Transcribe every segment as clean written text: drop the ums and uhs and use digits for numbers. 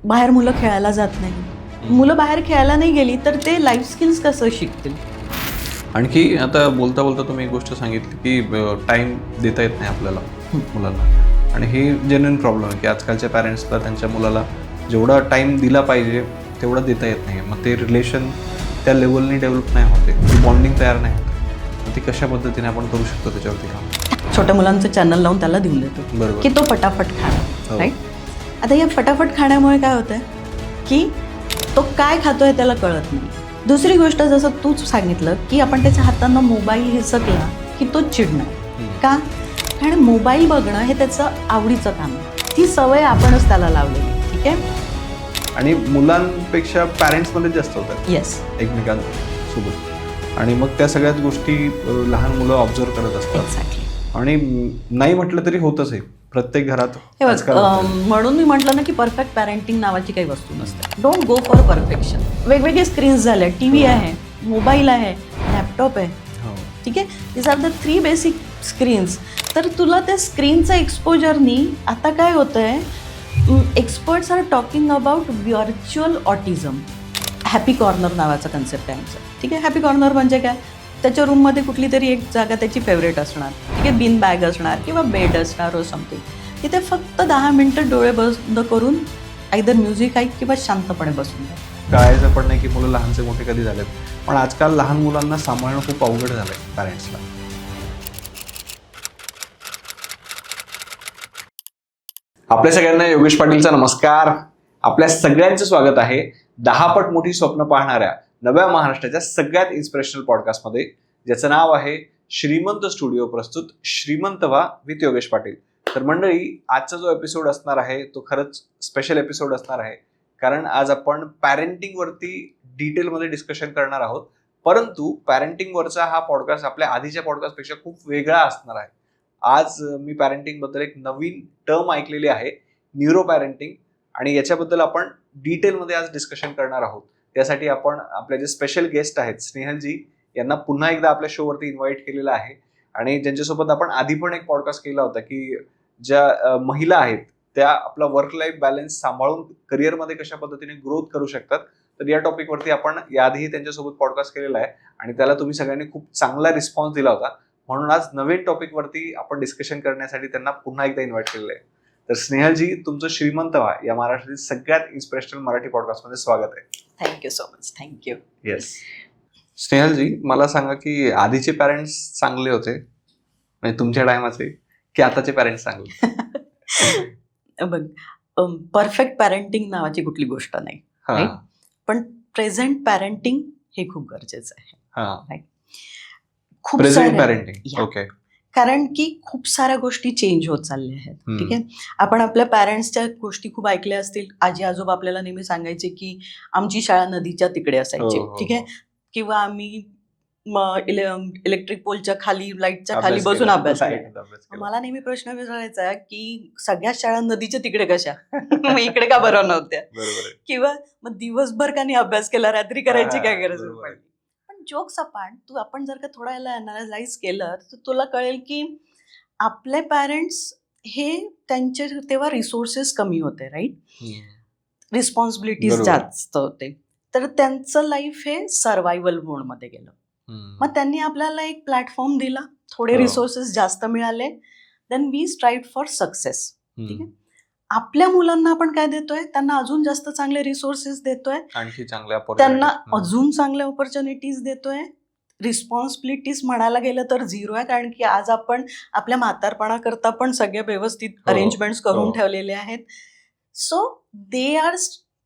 बाहेर मुलं खेळायला जात नाही, मुलं बाहेर खेळायला नाही गेली तर ते लाईफ स्किल्स कसं शिकतील? आणखी आता बोलता बोलता तुम्ही एक गोष्ट सांगितली की टाईम देता येत नाही आपल्याला मुलांना, आणि हे जेन्युइन प्रॉब्लेम आहे की आजकालच्या पॅरेंट्सला त्यांच्या मुलाला जेवढा टाईम दिला पाहिजे तेवढा देता येत नाही. मग ते रिलेशन त्या लेवलनी डेव्हलप नाही होते, ती बॉन्डिंग तयार नाही होते. मग ती कशा पद्धतीने आपण करू शकतो त्याच्यावरती काम? छोट्या मुलांचं चॅनल लावून त्याला देऊन देतो बरोबर की तो फटाफट खाणार, राईट? आता या फटाफट खाण्यामुळे काय होतंय की तो काय खातोय त्याला कळत नाही. दुसरी गोष्ट, जसं तूच सांगितलं की आपण त्याच्या हातांना मोबाईल हिसकला की तो चिडणार. का? कारण मोबाईल बघणं हे त्याचं आवडीचं काम आहे, ती सवय आपणच त्याला लावलेली. ठीक आहे. आणि मुलांपेक्षा पॅरेंट्समध्ये जास्त होतात येस, एकमेकांसोबत, आणि मग त्या सगळ्याच गोष्टी लहान मुलं ऑब्झर्व करत असतात. एक्झॅक्टली. आणि नाही म्हटलं तरी होतच आहे प्रत्येक घरात. हे बघ, आजकाल होतंय. म्हणून मी म्हटलं ना की परफेक्ट पॅरेंटिंग नावाची काही वस्तू नसते. Don't go for perfection. वेगवेगळे स्क्रीन्स झाले, टीव्ही आहे, मोबाईल आहे, लॅपटॉप आहे. हो. ठीक आहे. This are the 3 basic screens. तर तुला त्या स्क्रीनचं एक्सपोजरनी आता काय होतंय, experts are talking about virtual autism. Happy corner नावाचा कन्सेप्ट आहे आमचा. ठीक आहे. हॅपी कॉर्नर म्हणजे काय? त्याच्या रूममध्ये कुठली तरी एक जागा त्याची फेवरेट असणार. ठीक आहे. बिन बॅग असणार किंवा बेड असणार और समथिंग. तिथे फक्त 10 मिनटं डोळे बंद करून आयदर म्युझिक ऐक किंवा शांतपणे बसून द्या. कळायचं पण नाही की मुलं लहानचे मोठे कधी झालेत. पण आजकाल लहान मुलांना सांभाळणं खूप अवघड झालंय पॅरेंट्सला. आपल्या सगळ्यांना योगेश पाटीलचा नमस्कार. आपल्या सगळ्यांचं स्वागत आहे 10 पट मोठी स्वप्न पाहणाऱ्या नव्या महाराष्ट्राच्या सगळ्यात इन्स्पिरेशनल पॉडकास्टमध्ये, ज्याचं नाव आहे श्रीमंत स्टुडिओ प्रस्तुत श्रीमंत व्हा विथ योगेश पाटील. तर मंडळी, आजचा जो एपिसोड असणार आहे तो खरंच स्पेशल एपिसोड असणार आहे, कारण आज आपण पॅरेंटिंगवरती डिटेलमध्ये डिस्कशन करणार आहोत. परंतु पॅरेंटिंगवरचा हा पॉडकास्ट आपल्या आधीच्या पॉडकास्टपेक्षा खूप वेगळा असणार आहे. आज मी पॅरेंटिंगबद्दल एक नवीन टर्म ऐकलेली आहे, न्यूरो पॅरेंटिंग, आणि याच्याबद्दल आपण डिटेलमध्ये आज डिस्कशन करणार आहोत. त्यासाठी आपण आपले जे स्पेशल गेस्ट आहेत स्नेहलजी यांना पुन्हा एकदा आपल्या शोवरती इन्व्हाइट केलेलं आहे, आणि ज्यांच्यासोबत आपण आधी पण एक पॉडकास्ट केला होता की ज्या महिला आहेत त्या आपला वर्क लाईफ बॅलन्स सांभाळून करिअरमध्ये कशा पद्धतीने ग्रोथ करू शकतात. तर या टॉपिकवरती आपण याआधीही त्यांच्यासोबत पॉडकास्ट केलेला आहे आणि त्याला तुम्ही सगळ्यांनी खूप चांगला रिस्पॉन्स दिला होता. म्हणून आज नवीन टॉपिकवरती आपण डिस्कशन करण्यासाठी त्यांना पुन्हा एकदा इन्व्हाइट केलेलं आहे. तर स्नेहलजी, तुमचं श्रीमंत व्हा या महाराष्ट्रातील सगळ्यात इन्स्पिरेशनल मराठी पॉडकास्टमध्ये स्वागत आहे. Thank you so much. Thank you. Yes. स्नेहलजी, मला सांगा की आधीचे पॅरेंट्स चांगले होते म्हणजे तुमच्या टायमाचे, की आताचे पॅरेंट्स चांगले? बघ, परफेक्ट पॅरेंटिंग नावाची कुठली गोष्ट नाही, राईट? पण प्रेझेंट पॅरेंटिंग हे खूप गरजेचं आहे. खूप प्रेझेंट साऱ्या- पॅरेंटिंग. ओके. कारण की खूप साऱ्या गोष्टी चेंज होत चालल्या आहेत. ठीक आहे. आपण आपल्या पॅरेंट्सच्या गोष्टी खूप ऐकल्या असतील. आजी आजोबा आपल्याला नेहमी सांगायचे की आमची शाळा नदीच्या तिकडे असायची. ठीक आहे. किंवा आम्ही इलेक्ट्रिक पोलच्या खाली, लाईटच्या खाली बसून अभ्यास केला. मला नेहमी प्रश्न विचारायचा की सगळ्या शाळा नदीच्या तिकडे कशा, मग इकडे का बरं नव्हत्या? किंवा मग दिवसभर का नाही अभ्यास केला, रात्री करायची काय गरज पडली? पण जोक्स आपण जर का थोडा याला अनालाइज केलं तर तुला कळेल की आपले पॅरेंट्स हे त्यांचे तेव्हा रिसोर्सेस कमी होते, राईट? रिस्पॉन्सिबिलिटीज जास्त होते. तर त्यांचं लाईफ हे सर्व्हायव्हल मोडमध्ये गेलं. मग त्यांनी आपल्याला एक प्लॅटफॉर्म दिला, थोडे रिसोर्सेस जास्त मिळाले, देन वी स्ट्राइव्ह फॉर सक्सेस. ठीक आहे. आपल्या मुलांना आपण काय देतोय? त्यांना अजून जास्त चांगले रिसोर्सेस देतोय, आणखी चांगल्या त्यांना अजून चांगल्या ऑपॉर्च्युनिटीज देतोय. रिस्पॉन्सिबिलिटीज म्हणायला गेलं तर 0 आहे, कारण की आज आपण आपल्या म्हातारपणाकरता पण सगळे व्यवस्थित अरेंजमेंट्स करून ठेवलेले आहेत. So they are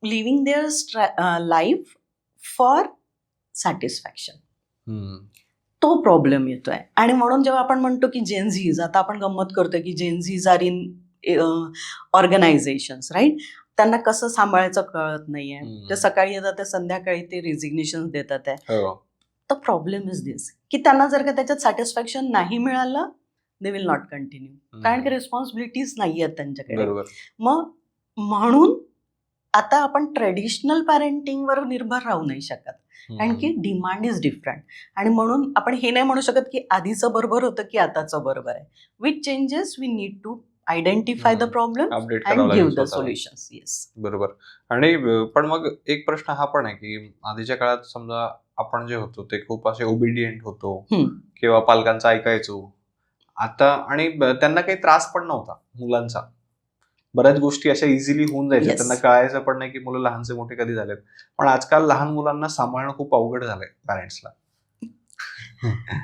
living their life for satisfaction. तो प्रॉब्लेम येतोय. आणि म्हणून जेव्हा आपण म्हणतो की जेनझीज, आता आपण गंमत करतोय की जेनझीज आर इन ऑर्गनायझेशन्स, राईट? त्यांना कसं सांभाळायचं कळत नाहीये. ते सकाळी येतात, ते संध्याकाळी ते रिझिग्नेशन देतात आहे. तर प्रॉब्लेम इज दिस की त्यांना जर का त्याच्यात सॅटिस्फॅक्शन नाही मिळालं, दे विल नॉट कंटिन्यू, कारण की रिस्पॉन्सिबिलिटीज नाही आहेत त्यांच्याकडे. मग म्हणून आता आपण ट्रेडिशनल पॅरेंटिंगवर निर्भर राहू नाही शकत, कारण की डिमांड इज डिफरंट. आणि म्हणून आपण हे नाही म्हणू शकत की आधीचं बरोबर होतं की आताचं बरोबर आहे. With changes we need to identify the problem update and करावं गिव्ह लागेल द स्वतःला. सोल्युशन्स. येस. बरोबर. आणि पण मग एक प्रश्न हा पण आहे की आधीच्या काळात समजा आपण जे होतो ते खूप असे ओबिडियंट होतो किंवा पालकांचं ऐकायचो. आता आणि त्यांना काही त्रास पण नव्हता मुलांचा. बऱ्याच गोष्टी अशा इझिली होऊन जायच्या. Yes. त्यांना कळायचं पण नाही की मुलं लहानचे मोठे कधी झालेत. पण आजकाल लहान मुलांना सांभाळणं खूप अवघड झालंय पॅरेंट्सला.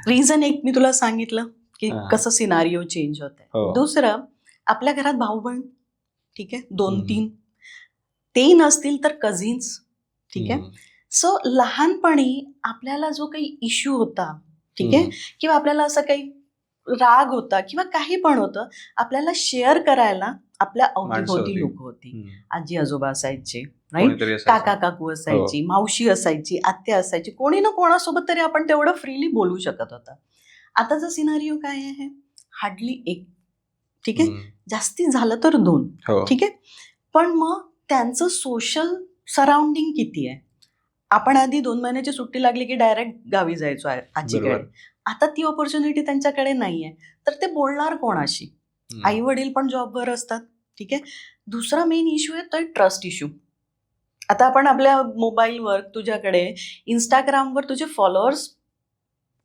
रिझन एक मी तुला सांगितलं की हा. कसं सिनारिओ चेंज होत आहे. हो. दुसरं, आपल्या घरात भाऊ बहीण, ठीक आहे, 2-3, ते नसतील तर कझिन्स, ठीक आहे. सो लहानपणी आपल्याला जो काही इश्यू होता, ठीक आहे, किंवा आपल्याला असं काही राग होता किंवा काही पण होतं, आपल्याला शेअर करायला आपल्या अवतीभोवती होती. लोक होती. आजी आजोबा असायचे, राईट, कोणीतरी काका असायचं. काकू असायची, मावशी असायची, आत्या असायची, कोणी ना कोणासोबत तरी आपण तेवढं फ्रीली बोलू शकत होता. आताचा सिनारिओ काय आहे? हार्डली एक, ठीक आहे, जास्ती झालं तर 2, हो. ठीक आहे. पण मग त्यांचं सोशल सराउंडिंग किती आहे? आपण आधी 2 महिन्याची सुट्टी लागली की डायरेक्ट गावी जायचो आजीकडे. बरोबर. आता ती ऑपॉर्च्युनिटी त्यांच्याकडे नाहीये. तर ते बोलणार कोणाशी? आई वडील पण जॉबवर असतात, ठीक आहे. दुसरा मेन इश्यू आहे तो ट्रस्ट इश्यू. आता आपण आपल्या मोबाईलवर, तुझ्याकडे इंस्टाग्रामवर तुझे फॉलोअर्स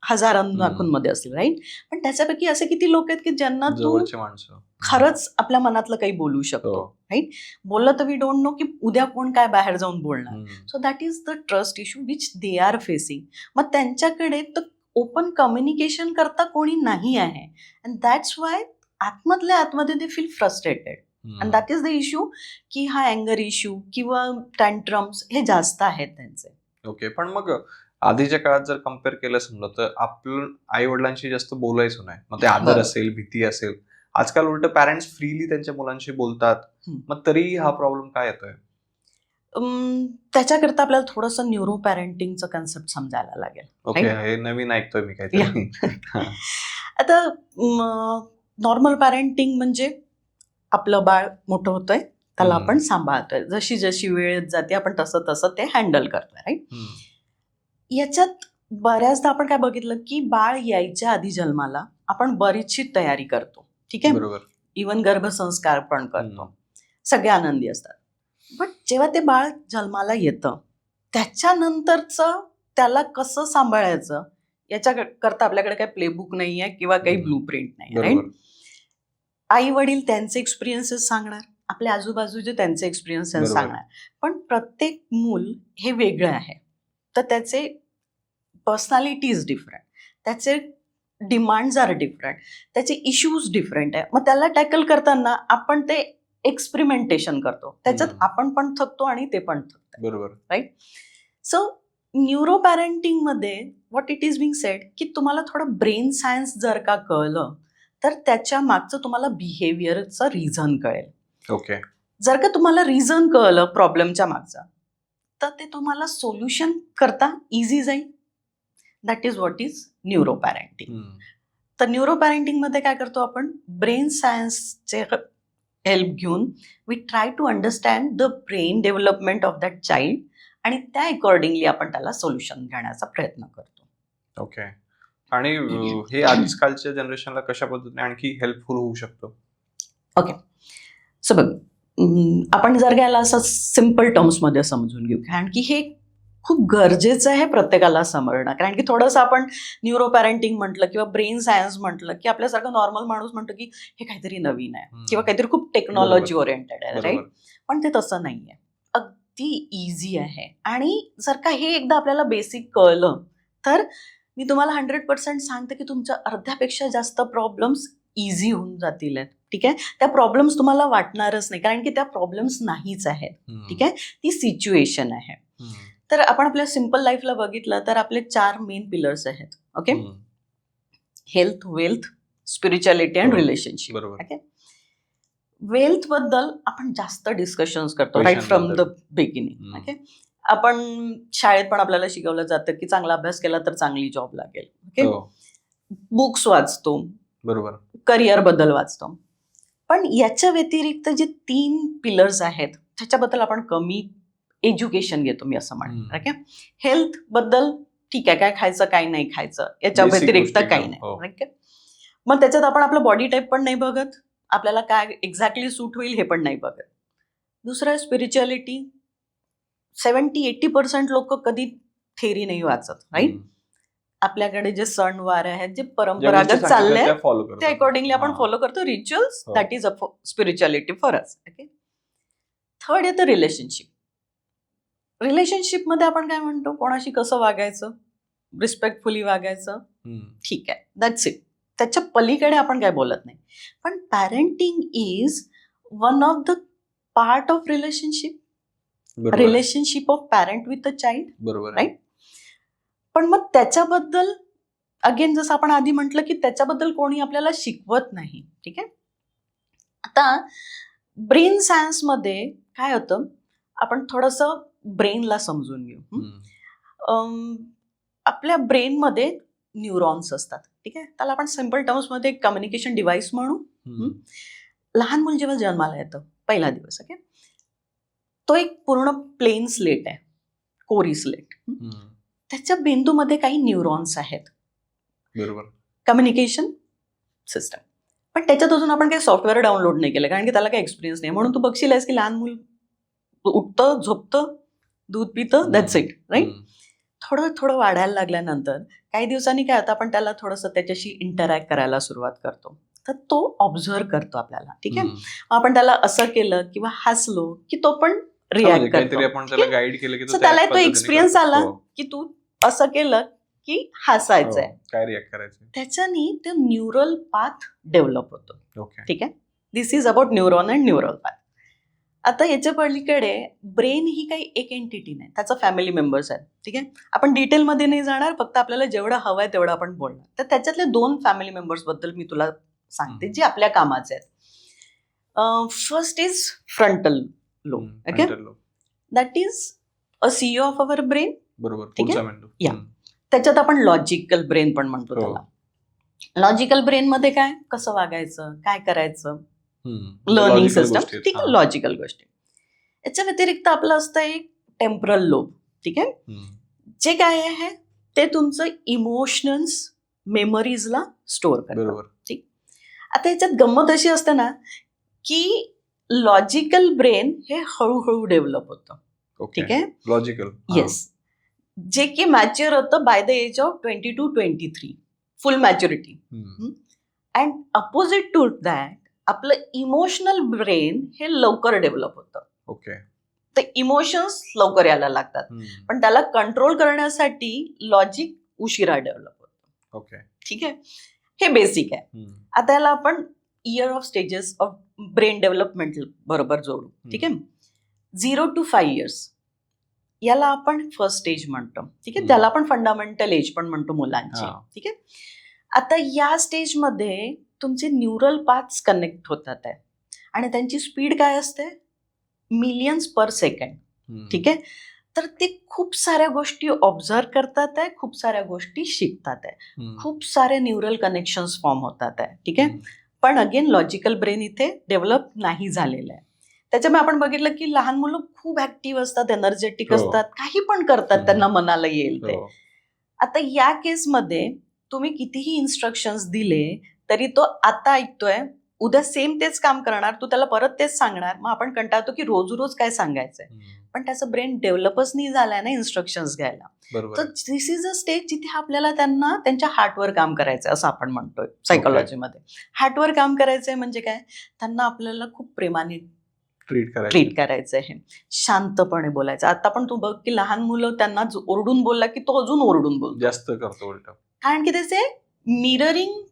हजारांमध्ये असतील, राईट. पण त्याच्यापैकी असे किती लोक आहेत की ज्यांना तू जवळचे माणसं खरंच आपल्या मनातलं काही बोलू शकतो, हो. राईट. बोललं तर वी डोंट नो की उद्या कोण काय बाहेर जाऊन बोलणार. So that is the trust issue which they are facing. मग त्यांच्याकडे तर ओपन कम्युनिकेशन करता कोणी नाही आहे. अँड दॅट्स वाय आतमधल्या आतमध्ये they feel frustrated. And that is the issue की हा अँगर इश्यू किंवा टँट्रम्स हे जास्त आहेत त्यांचे. ओके. पण मग आधीच्या काळात जर कम्पेअर केलं समजा तर आपलं आई वडिलांशी जास्त बोलायचो नाही. मग ते आदर असेल, भीती असेल. आजकाल उलट पॅरेंट्स फ्रीली त्यांच्या मुलांशी बोलतात. मग तरी हा प्रॉब्लेम काय येतोय? त्याच्याकरता आपल्याला थोडंसं न्यूरो पॅरेंटिंगचं कन्सेप्ट समजायला लागेल. ओके. हे नवीन ऐकतोय मी काहीतरी. आता नॉर्मल पॅरेंटिंग म्हणजे आपलं बाळ मोठं होतंय, त्याला आपण सांभाळतोय, जशी जशी वेळ जाते आपण तसं तसं ते हँडल करतोय, राईट. याच्यात बऱ्याचदा आपण काय बघितलं की बाळ यायच्या आधी जन्माला आपण बरीचशी तयारी करतो, ठीक आहे. बरोबर. इव्हन गर्भसंस्कार पण करतो, सगळे आनंदी असतात. बट जेव्हा ते बाळ जन्माला येतं त्याच्यानंतरचं त्याला कसं सांभाळायचं याच्याकरता आपल्याकडे काही प्लेबुक नाही आहे किंवा काही ब्लू प्रिंट नाही, राईट. आई वडील त्यांचे एक्सपिरियन्सेस सांगणार, आपल्या आजूबाजूचे त्यांचे एक्सपिरियन्सेस सांगणार. पण प्रत्येक मूल हे वेगळं आहे, तर त्याचे पर्सनॅलिटी इज डिफरंट, त्याचे डिमांड्स आर डिफरंट, त्याचे इश्यूज डिफरंट आहे. मग त्याला टॅकल करताना आपण ते एक्सपेरिमेंटेशन करतो, त्याच्यात आपण पण थकतो आणि ते पण थकतात, बरोबर, राईट. सो न्यूरो पॅरेंटिंगमध्ये what it is being said की तुम्हाला थोडं ब्रेन सायन्स जर का कळलं तर त्याच्या मागचं तुम्हाला बिहेवियरचं रिझन कळेल. ओके. जर का तुम्हाला रिझन कळलं प्रॉब्लेमच्या मागचं तर ते तुम्हाला सोल्युशन करता इझी जाईल. That is what is neuro parenting. तर न्यूरो पॅरेंटिंगमध्ये काय करतो आपण, ब्रेन सायन्सचे हेल्प घेऊन we try to understand the brain development of that child आणि त्या अकॉर्डिंगली आपण त्याला सोल्युशन घेण्याचा प्रयत्न करतो. ओके. आणि हे आजकालच्या जनरेशनला कशा पद्धतीने आणखी हेल्पफुल होऊ शकतो? ओके. सो बघ, आपण जर याला असं सिम्पल टर्म्समध्ये समजून घेऊ, कारण की हे खूप गरजेचं आहे प्रत्येकाला समजणं. कारण की थोडंसं आपण न्यूरो पॅरेंटिंग म्हटलं किंवा ब्रेन सायन्स म्हटलं की आपल्यासारखं नॉर्मल माणूस म्हणतो की हे काहीतरी नवीन आहे किंवा काहीतरी खूप टेक्नॉलॉजी ओरिएंटेड आहे, राईट. पण ते तसं नाही आहे, अगदी इझी आहे. आणि जर का हे एकदा आपल्याला बेसिक कळलं तर मी तुम्हाला 100% सांगते की तुमच्या अर्ध्यापेक्षा जास्त प्रॉब्लेम्स इझी होऊन जातील, ठीक आहे. त्या प्रॉब्लेम्स तुम्हाला वाटणारच नाही, कारण की त्या प्रॉब्लेम्स नाहीच आहेत, ठीक आहे. ती सिच्युएशन आहे. तर आपण आपल्या सिम्पल लाईफला बघितलं तर आपले 4 मेन पिलर्स आहेत, okay. Health, wealth, spirituality and relationship. Okay. Wealth बद्दल आपण जास्त डिस्कशन्स करतो right from the beginning, okay. आपण शाळेत पण आपल्याला शिकवलं जातं की चांगला अभ्यास केला तर चांगली जॉब लागेल, ओके. बुक्स वाचतो, बरोबर, करिअर बद्दल वाचतो. पण याच्या व्यतिरिक्त जे 3 पिलर्स आहेत त्याच्याबद्दल आपण कमी एज्युकेशन घेतो, मी असं म्हणेन, ओके. हेल्थ बद्दल ठीक आहे, काय खायचं काय नाही खायचं याच्या व्यतिरिक्त काही नाही, ओके. मग त्याच्यात आपण आपलं बॉडी टाईप पण नाही बघत, आपल्याला काय एक्झॅक्टली सूट होईल हे पण नाही बघत. दुसरं आहे स्पिरिच्युअलिटी. 70-80% लोक कधी थेरी नाही वाचत, राईट. आपल्याकडे जे सणवार आहेत, जे परंपरागत चालले ते अकॉर्डिंगली आपण फॉलो करतो. Rituals, that is a spirituality for us. Okay. Third येतं रिलेशनशिप. रिलेशनशिपमध्ये आपण काय म्हणतो, कोणाशी कसं वागायचं, रिस्पेक्टफुली वागायचं, ठीक आहे, दॅट्स इट. त्याच्या पलीकडे आपण काय बोलत नाही. पण parenting is one of the part of relationship. Relationship of parent with a child, बरोबर, राईट. पण मग त्याच्याबद्दल अगेन जसं आपण आधी म्हटलं की त्याच्याबद्दल कोणी आपल्याला शिकवत नाही. ठीक आहे. आता ब्रेन सायन्समध्ये काय होतं, आपण थोडंसं ब्रेनला समजून घेऊ. आपल्या ब्रेनमध्ये न्यूरॉन्स असतात. ठीक आहे. त्याला आपण सिम्पल टर्म्समध्ये कम्युनिकेशन डिव्हाइस म्हणू. लहान मूल जेव्हा जन्माला येतं पहिला दिवस, ओके, तो एक पूर्ण प्लेन स्लेट आहे, कोरी स्लेट. त्याच्या बिंदूमध्ये काही न्यूरॉन्स आहेत, बरोबर, कम्युनिकेशन सिस्टम. पण त्याच्यात अजून आपण काही सॉफ्टवेअर डाउनलोड नाही केलं, कारण की त्याला काही एक्सपिरियन्स नाही. म्हणून तू बघशील आहेस की लहान मूल उठतं, झोपतं, दूध पितं, दॅट्स इट, राईट. थोडं थोडं वाढायला लागल्यानंतर काही दिवसांनी काय होतं, आपण त्याला थोडंसं त्याच्याशी इंटरॅक्ट करायला सुरुवात करतो. तर तो ऑब्झर्व करतो आपल्याला. ठीक आहे. आपण त्याला असं केलं किंवा हसलो की तो पण रिॲक्ट करतो. सो त्याला तो एक्सपिरियन्स आला की तू असं केलं की हसायचंय, काय रिॲक्ट करायचं, त्याच्यानी ते न्यूरल पाथ डेव्हलप होतो. ओके. ठीक आहे. This is about neuron and neural path. आता याच्या पलीकडे ब्रेन ही काही एक एंटिटी नाही, त्याचं फॅमिली मेंबर्स आहेत. ठीक आहे. आपण डिटेलमध्ये नाही जाणार, फक्त आपल्याला जेवढं हवं आहे तेवढं आपण बोलणार. तर त्याच्यातले 2 फॅमिली मेंबर्स बद्दल मी तुला सांगते जे आपल्या कामाचे आहेत. First is frontal lobe. Okay. That is a CEO of our brain. बरोबर. ठीक आहे. या त्याच्यात आपण लॉजिकल ब्रेन पण म्हणतो त्याला. लॉजिकल ब्रेन मध्ये काय, कसं वागायचं, काय करायचं, लर्निंग सिस्टम. ठीक आहे, लॉजिकल गोष्टी. याच्या व्यतिरिक्त आपलं असतं एक टेम्परल लोब. ठीक आहे. जे काय आहे ते तुमचं इमोशन्स, मेमरीजला स्टोअर करतं. ठीक. आता याच्यात गंमत अशी असते ना की लॉजिकल ब्रेन हे हळूहळू डेव्हलप होतं. ठीक आहे. Logical, yes. जे की मॅच्युअर होतं by the age of 20 to 23, full maturity. And opposite to that आपलं इमोशनल ब्रेन हे लवकर डेव्हलप होतं. ओके. तर इमोशन्स लवकर यायला लागतात, पण त्याला कंट्रोल करण्यासाठी लॉजिक उशिरा डेव्हलप होतं. ओके. ठीक आहे. हे बेसिक आहे. आता याला आपण year of stages of brain development बरोबर जोडू. ठीक आहे. 0 to 5 years याला आपण फर्स्ट स्टेज म्हणतो. ठीक आहे. त्याला आपण फंडामेंटल एज पण म्हणतो मुलांची. ठीक आहे. आता या स्टेजमध्ये तुमचे न्यूरल पाथ्स कनेक्ट होतात आहे आणि त्यांची स्पीड काय असते, मिलियन्स पर सेकंड. ठीक आहे. तर ते खूप साऱ्या गोष्टी ऑब्झर्व करतात आहे, खूप साऱ्या गोष्टी शिकतात आहे, खूप सारे न्यूरल कनेक्शन्स फॉर्म होतात आहे. ठीक आहे. पण अगेन लॉजिकल ब्रेन इथे डेव्हलप नाही झालेलं आहे. त्याच्यामुळे आपण बघितलं की लहान मुलं खूप ऍक्टिव्ह असतात, एनर्जेटिक असतात, काही पण करतात, त्यांना मनाला येईल ते. आता या केसमध्ये तुम्ही कितीही इन्स्ट्रक्शन्स दिले तरी तो आता ऐकतोय, उद्या सेम तेच काम करणार, तू त्याला परत तेच सांगणार. मग आपण कंटाळतो की रोज रोज काय सांगायचंय, पण त्याचं ब्रेन डेव्हलपच नाही झालाय ना इन्स्ट्रक्शन्स घ्यायला. तर दिस इज अ स्टेज जिथे आपल्याला त्यांना त्यांच्या हार्टवर काम करायचंय, असं आपण म्हणतोय सायकोलॉजीमध्ये. हार्टवर काम करायचंय म्हणजे काय, त्यांना आपल्याला खूप प्रेमाने ट्रीट करायचं आहे, शांतपणे बोलायचं. आता पण तू बघ की लहान मुलं त्यांना ओरडून बोलला की तो अजून ओरडून बोलतो, जास्त करतो उलट, कारण की त्याचे मिररिंग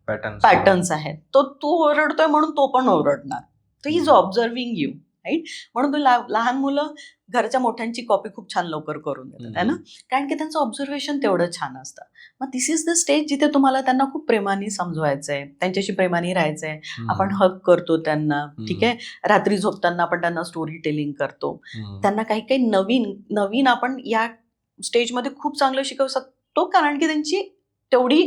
पॅटर्न्स आहेत. तो तू ओरडतोय म्हणून तो पण ओरडणार. तो इज ऑब्झर्विंग यू, राईट. म्हणून तो लहान मुलं घरच्या मोठ्यांची कॉपी खूप छान लवकर करून देतात, है ना, कारण की त्यांचं ऑब्झर्वेशन तेवढं छान असतं. मग दिस इज द स्टेज जिथे तुम्हाला त्यांना खूप प्रेमाने समजवायचंय, त्यांच्याशी प्रेमाने राहायचंय. आपण हग करतो त्यांना. ठीक आहे. रात्री झोपताना आपण त्यांना स्टोरी टेलिंग करतो. त्यांना काही काही नवीन नवीन आपण या स्टेजमध्ये खूप चांगलं शिकवू शकतो, कारण की त्यांची तेवढी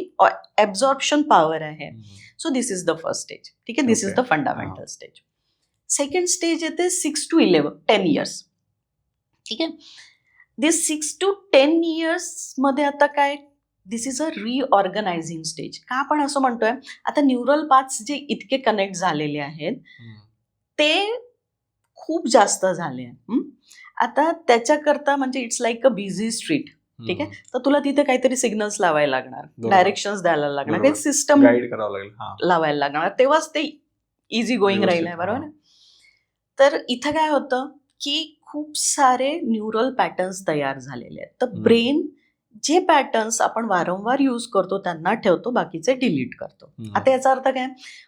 ॲब्झॉर्प्शन पॉवर आहे. So this is the first stage. ठीक आहे. This is the fundamental stage. Second stage येते 6 to 10 years. ठीक आहे. दिस 6 to 10 years मध्ये आता काय, दिस इज अ रिऑर्गनायझिंग स्टेज. का आपण असं म्हणतोय, आता न्यूरल पाथ्स जे इतके कनेक्ट झालेले आहेत ते खूप जास्त झाले आहेत. आता त्याच्याकरता म्हणजे it's like a busy street. ठीक आहे, तर तुला तिथे काहीतरी सिग्नल्स लावायला लागणार, बरोबर. डायरेक्शन्स द्यायला लागणार, बरोबर. काही सिस्टम गाईड करावं लागेल. लावायला लागणार, तेव्हाच ते इझी गोईंग व्यवस्थित, राहिलंय. बरोबर हा. ना? तर इथं काय होतं की खूप सारे न्यूरल पॅटर्न्स तयार झालेले आहेत. तर ब्रेन जे पॅटर्न्स आपण वारंवार यूज करतो त्यांना ठेवतो, बाकीचे डिलीट करतो. आता याचा अर्थ काय?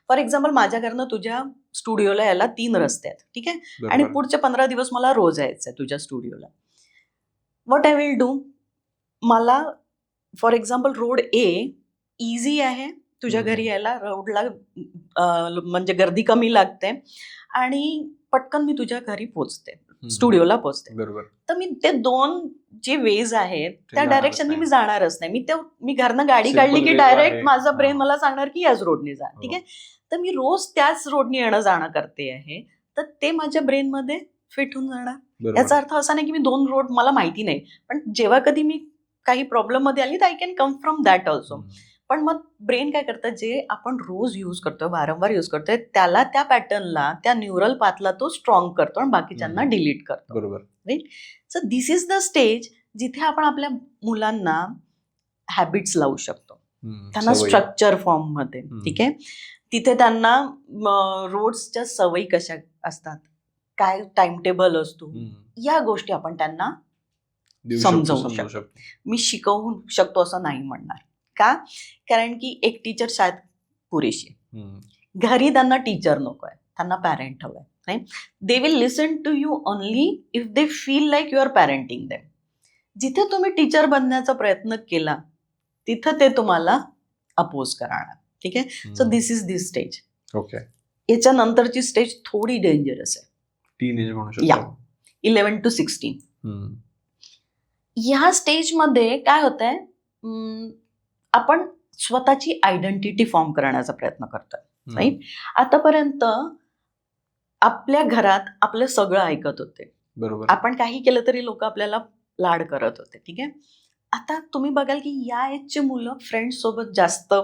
फॉर एक्झाम्पल, माझ्या घरनं तुझ्या स्टुडिओला यायला 3 रस्ते आहेत. ठीक आहे, आणि बरोबर. पुढचे 15 दिवस मला रोज यायचं आहे तुझ्या स्टुडिओला. व्हॉट आय विल डू, मला for example road A easy आहे तुझ्या घरी यायला, रोडला म्हणजे गर्दी कमी लागते आणि पटकन मी तुझ्या घरी पोचते, स्टुडिओला पोचते. बरोबर. तर मी ते 2 जे वेज आहेत त्या जाणारच डायरेक्शननी नाही. मी जाणारच नाही. मी घरनं गाडी Simple काढली की way डायरेक्ट आहे. माझा ब्रेन हा. मला सांगणार की याच रोडने जा. ठीक हो. आहे, तर मी रोज त्याच रोडने येणं जाणं करते आहे, तर ते माझ्या ब्रेनमध्ये फिट होऊन जाणार. बरोबर. याचा अर्थ असा नाही की मी 2 रोड मला माहिती नाही, पण जेव्हा कधी मी काही प्रॉब्लेम मध्ये आली तर I can come from that also. पण मग ब्रेन काय करतं, जे आपण रोज यूज करतोय, वारंवार यूज करतोय, त्याला, त्या पॅटर्नला, त्या न्यूरल पाथला तो स्ट्रॉंग करतो आणि बाकीच्यांना डिलीट करतो. बरोबर. Right. So this is the stage जिथे आपण आपल्या मुलांना हॅबिट्स लावू शकतो, त्यांना सवयी. स्ट्रक्चर फॉर्म मध्ये. ठीक आहे, तिथे त्यांना रोड्सच्या सवयी कशा असतात, काय टाइम टेबल असतो, या गोष्टी आपण त्यांना देऊ शकतो, समजावू समजू शकतो. शकतो. मी शिकवू शकतो असं नाही म्हणणार. का? कारण की एक टीचर शाळेत पुरेशी आहे. घरी त्यांना टीचर नको आहे, त्यांना पॅरेंट हवं आहे. Right. They will listen to you only if they feel like you are parenting them. जिथे तुम्ही टीचर बनण्याचा प्रयत्न केला तिथं ते तुम्हाला अपोज करणार. ठीक आहे, so this is this stage. Okay. याच्यानंतरची स्टेज थोडी डेंजरस आहे. टीनेज म्हणू या शकतो. 11 to 16. ह्या स्टेजमध्ये काय होतंय, आपण स्वतःची आयडेंटिटी फॉर्म करण्याचा प्रयत्न करतोय. राईट. आतापर्यंत आपल्या घरात आपलं सगळं ऐकत होते, बरोबर. आपण काही केलं तरी लोक आपल्याला लाड करत होते. ठीक आहे, आता तुम्ही बघाल की या एजची मुलं फ्रेंड्स सोबत जास्त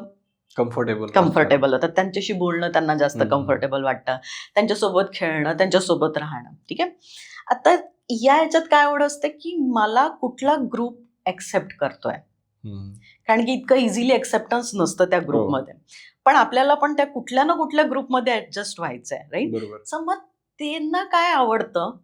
कम्फर्टेबल होतात, त्यांच्याशी बोलणं त्यांना जास्त कम्फर्टेबल वाटतं, त्यांच्यासोबत खेळणं, त्यांच्यासोबत राहणं. ठीक आहे, आता या ह्याच्यात काय आवड असते की मला कुठला ग्रुप एक्सेप्ट करतोय, कारण की इतकं इझिली एक्सेप्टन्स नसतं त्या ग्रुपमध्ये, पण आपल्याला पण त्या कुठल्या ना कुठल्या ग्रुपमध्ये ऍडजस्ट व्हायचंय. राईट. बरोबर. सो मग त्यांना काय आवडतं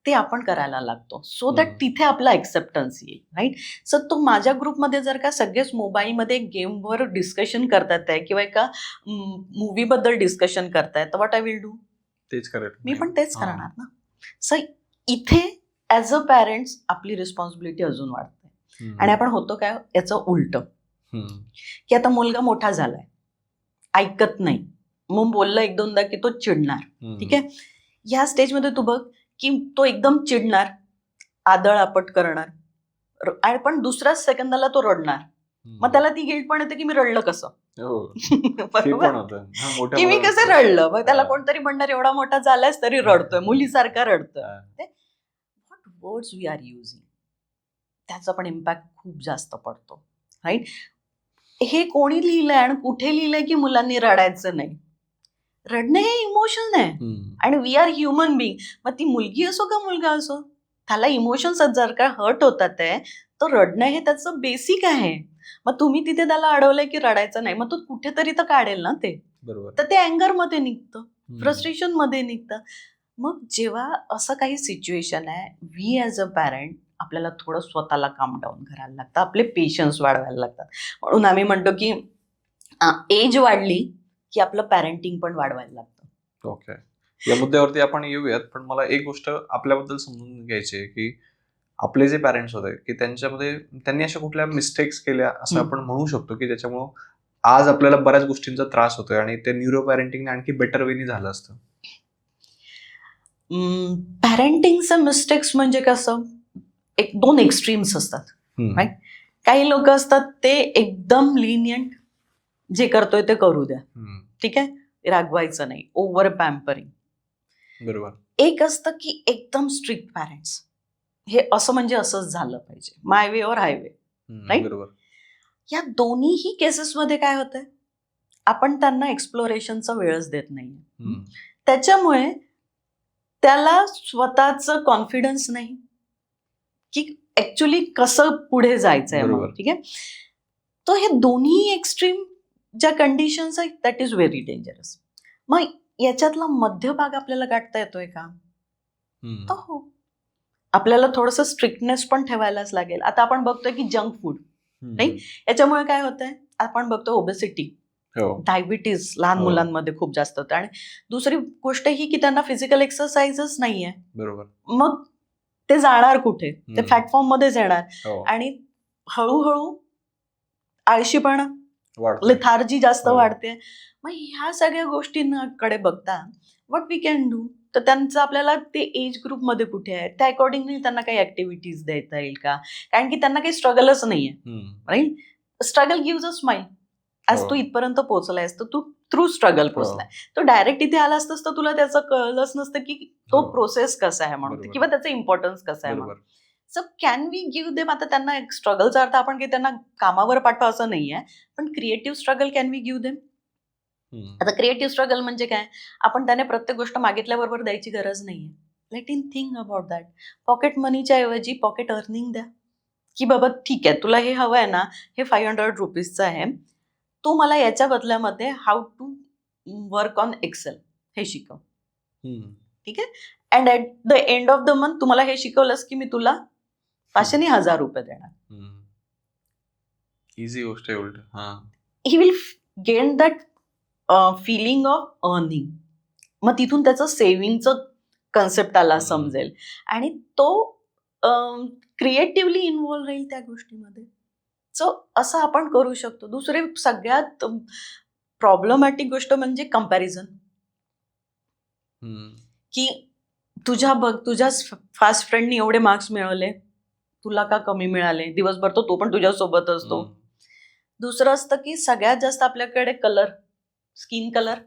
ते आपण करायला लागतो, सो दॅट तिथे आपला एक्सेप्टन्स येईल. राईट. सो तो माझ्या ग्रुपमध्ये जर का सगळेच मोबाईलमध्ये गेमवर डिस्कशन करतात आहे किंवा एका मूवीबद्दल डिस्कशन करतायत, तर व्हॉट आय विल डू, तेच करेल मी पण तेच करणार ना. सो इथे ॲज अ पॅरेंट्स आपली रिस्पॉन्सिबिलिटी अजून वाढते. आणि आपण होतो काय, याचं उलट, की आता मुलगा मोठा झालाय, ऐकत नाही, मग बोललं 1-2दा की तो चिडणार. ठीक आहे, ह्या स्टेजमध्ये तू बघ की तो एकदम चिडणार, आदळ आपट करणार, पण दुसऱ्याच सेकंदाला तो रडणार. मग त्याला ती गिल्ट पण येते की मी रडलं कसं, बरोबर, की मी कसं रडलं. मग त्याला कोणतरी म्हणणार एवढा मोठा झालायस तरी रडतोय, मुलीसारखा रडतोय. What words we are using, त्याचा पण इम्पॅक्ट खूप जास्त पडतो. राईट. हे कोणी लिहिलंय आणि कुठे लिहिलंय की मुलांनी रडायचं नाही. रडणे हे इमोशन आहे आणि वी आर ह्युमन बिंग. मग ती मुलगी असो का मुलगा असो, त्याला इमोशन्स जर का हर्ट होतात आहे तर रडणं हे त्याचं बेसिक आहे. मग तुम्ही तिथे त्याला अडवलंय की रडायचं नाही, मग तो कुठेतरी तर काढेल ना ते. तर ते अँगरमध्ये निघतं, फ्रस्ट्रेशनमध्ये निघतं. मग जेव्हा असं काही सिच्युएशन आहे, वी ॲज अ पॅरेंट आपल्याला थोडं स्वतःला काम डाऊन करायला लागतं, आपले पेशन्स वाढवायला लागतात. म्हणून आम्ही म्हणतो की एज वाढली की आपलं पॅरेंटिंग पण वाढवायला लागतं. ओके. या मुद्द्यावरती आपण येऊयात, पण मला एक गोष्ट आपल्याबद्दल समजून घ्यायची आहे की आपले जे पॅरेंट्स होते की त्यांनी अशा कुठल्या मिस्टेक्स केल्या असं आपण म्हणू शकतो की ज्याच्यामुळं आज आपल्याला बऱ्याच गोष्टींचा त्रास होतोय आणि ते न्यूरो पॅरेंटिंग आणखी बेटर वेनी झालं असतं. पॅरेंटिंगचं मिस्टेक्स म्हणजे कसं, 2 एक्स्ट्रीम्स असतात. राईट. काही लोक असतात ते एकदम लिनियंट, जे करतोय ते करू द्या. ठीक आहे, रागवायचं नाही, ओव्हर पॅम्परिंग. बरोबर. एक असतं की एकदम स्ट्रिक्ट पॅरेंट्स, हे असं म्हणजे असंच झालं पाहिजे, माय वे और हायवे. राईट. बरोबर. या दोन्हीही केसेसमध्ये काय होतंय, आपण त्यांना एक्सप्लोरेशनचा वेळच देत नाही. त्याच्यामुळे त्याला स्वतःचं कॉन्फिडन्स नाही की ऍक्च्युली कसं पुढे जायचंय. मग बरोबर. ठीक आहे, तो हे दोन्ही एक्स्ट्रीम ज्या कंडिशन्स आहेत दॅट इज व्हेरी डेंजरस. मग याच्यातला मध्यभाग आपल्याला गाठता येतोय का? तर हो, आपल्याला थोडंसं स्ट्रिक्टनेस पण ठेवायलाच लागेल. आता आपण बघतोय की जंक फूड नाही, याच्यामुळे काय होतंय, आपण बघतो ओबेसिटी, डायबिटीज लहान हो. मुलांमध्ये खूप जास्त होतं. आणि दुसरी गोष्ट ही की त्यांना फिजिकल एक्सरसाइजच नाहीये. बरोबर. मग ते जाणार कुठे? ते फॅट फॉर्म मध्येच येणार. हो. आणि हळूहळू आळशीपणा, वाढतंय. लेथार्जी जास्त हो. वाढते. मग ह्या सगळ्या गोष्टींकडे बघता व्हॉट वी कॅन डू, तर त्यांचं आपल्याला ते एज ग्रुपमध्ये कुठे आहे त्या अकॉर्डिंगली त्यांना काही ऍक्टिव्हिटीज देता येईल का? कारण की त्यांना काही स्ट्रगलच नाहीये. Right, struggle gives a smile. आज हो. तू इथपर्यंत पोहोचलायस तर तू थ्रू स्ट्रगल पोहोचलाय. तो डायरेक्ट इथे आला असतंस तर तुला त्याचं कळलंच नसतं की तो हो. प्रोसेस कसा आहे म्हणून, बरोबर. किंवा त्याचा इम्पॉर्टन्स कसा आहे म्हणून. बरोबर. So can we give them, आता त्यांना एक स्ट्रगलचा अर्थ आपण काही त्यांना कामावर पाठवा असं नाहीये, पण creative struggle can we give them. आता क्रिएटिव्ह स्ट्रगल म्हणजे काय, आपण त्याने प्रत्येक गोष्ट मागितल्याबरोबर द्यायची गरज नाहीये. Let in think about that. Pocket मनीच्या ऐवजी पॉकेट अर्निंग द्या, की बाबा ठीक आहे तुला हे हवं आहे ना, हे 500 रुपीजचं आहे, तू मला याच्या बदल्यामध्ये how to work on Excel हे शिकव. ठीक आहे, and at the end of the month तुम्हाला हे शिकवलंस की मी तुला 500 आणि 1000 रुपये देणार. इझी गोष्ट आहे उलट. He will gain that feeling of earning. मग तिथून त्याचं सेव्हिंगचं कन्सेप्ट त्याला समजेल आणि तो क्रिएटिव्हली इन्व्हॉल्व राहील त्या गोष्टीमध्ये. सो असं आपण करू शकतो. दुसरी सगळ्यात प्रॉब्लेमॅटिक गोष्ट म्हणजे कम्पॅरिझन, की तुझ्या फास्ट फ्रेंडनी एवढे मार्क्स मिळवले, तुला का कमी मिळाले, दिवसभर तो पण तुझ्यासोबत असतो. दुसरं असतं की सगळ्यात जास्त आपल्याकडे कलर, स्किन कलर,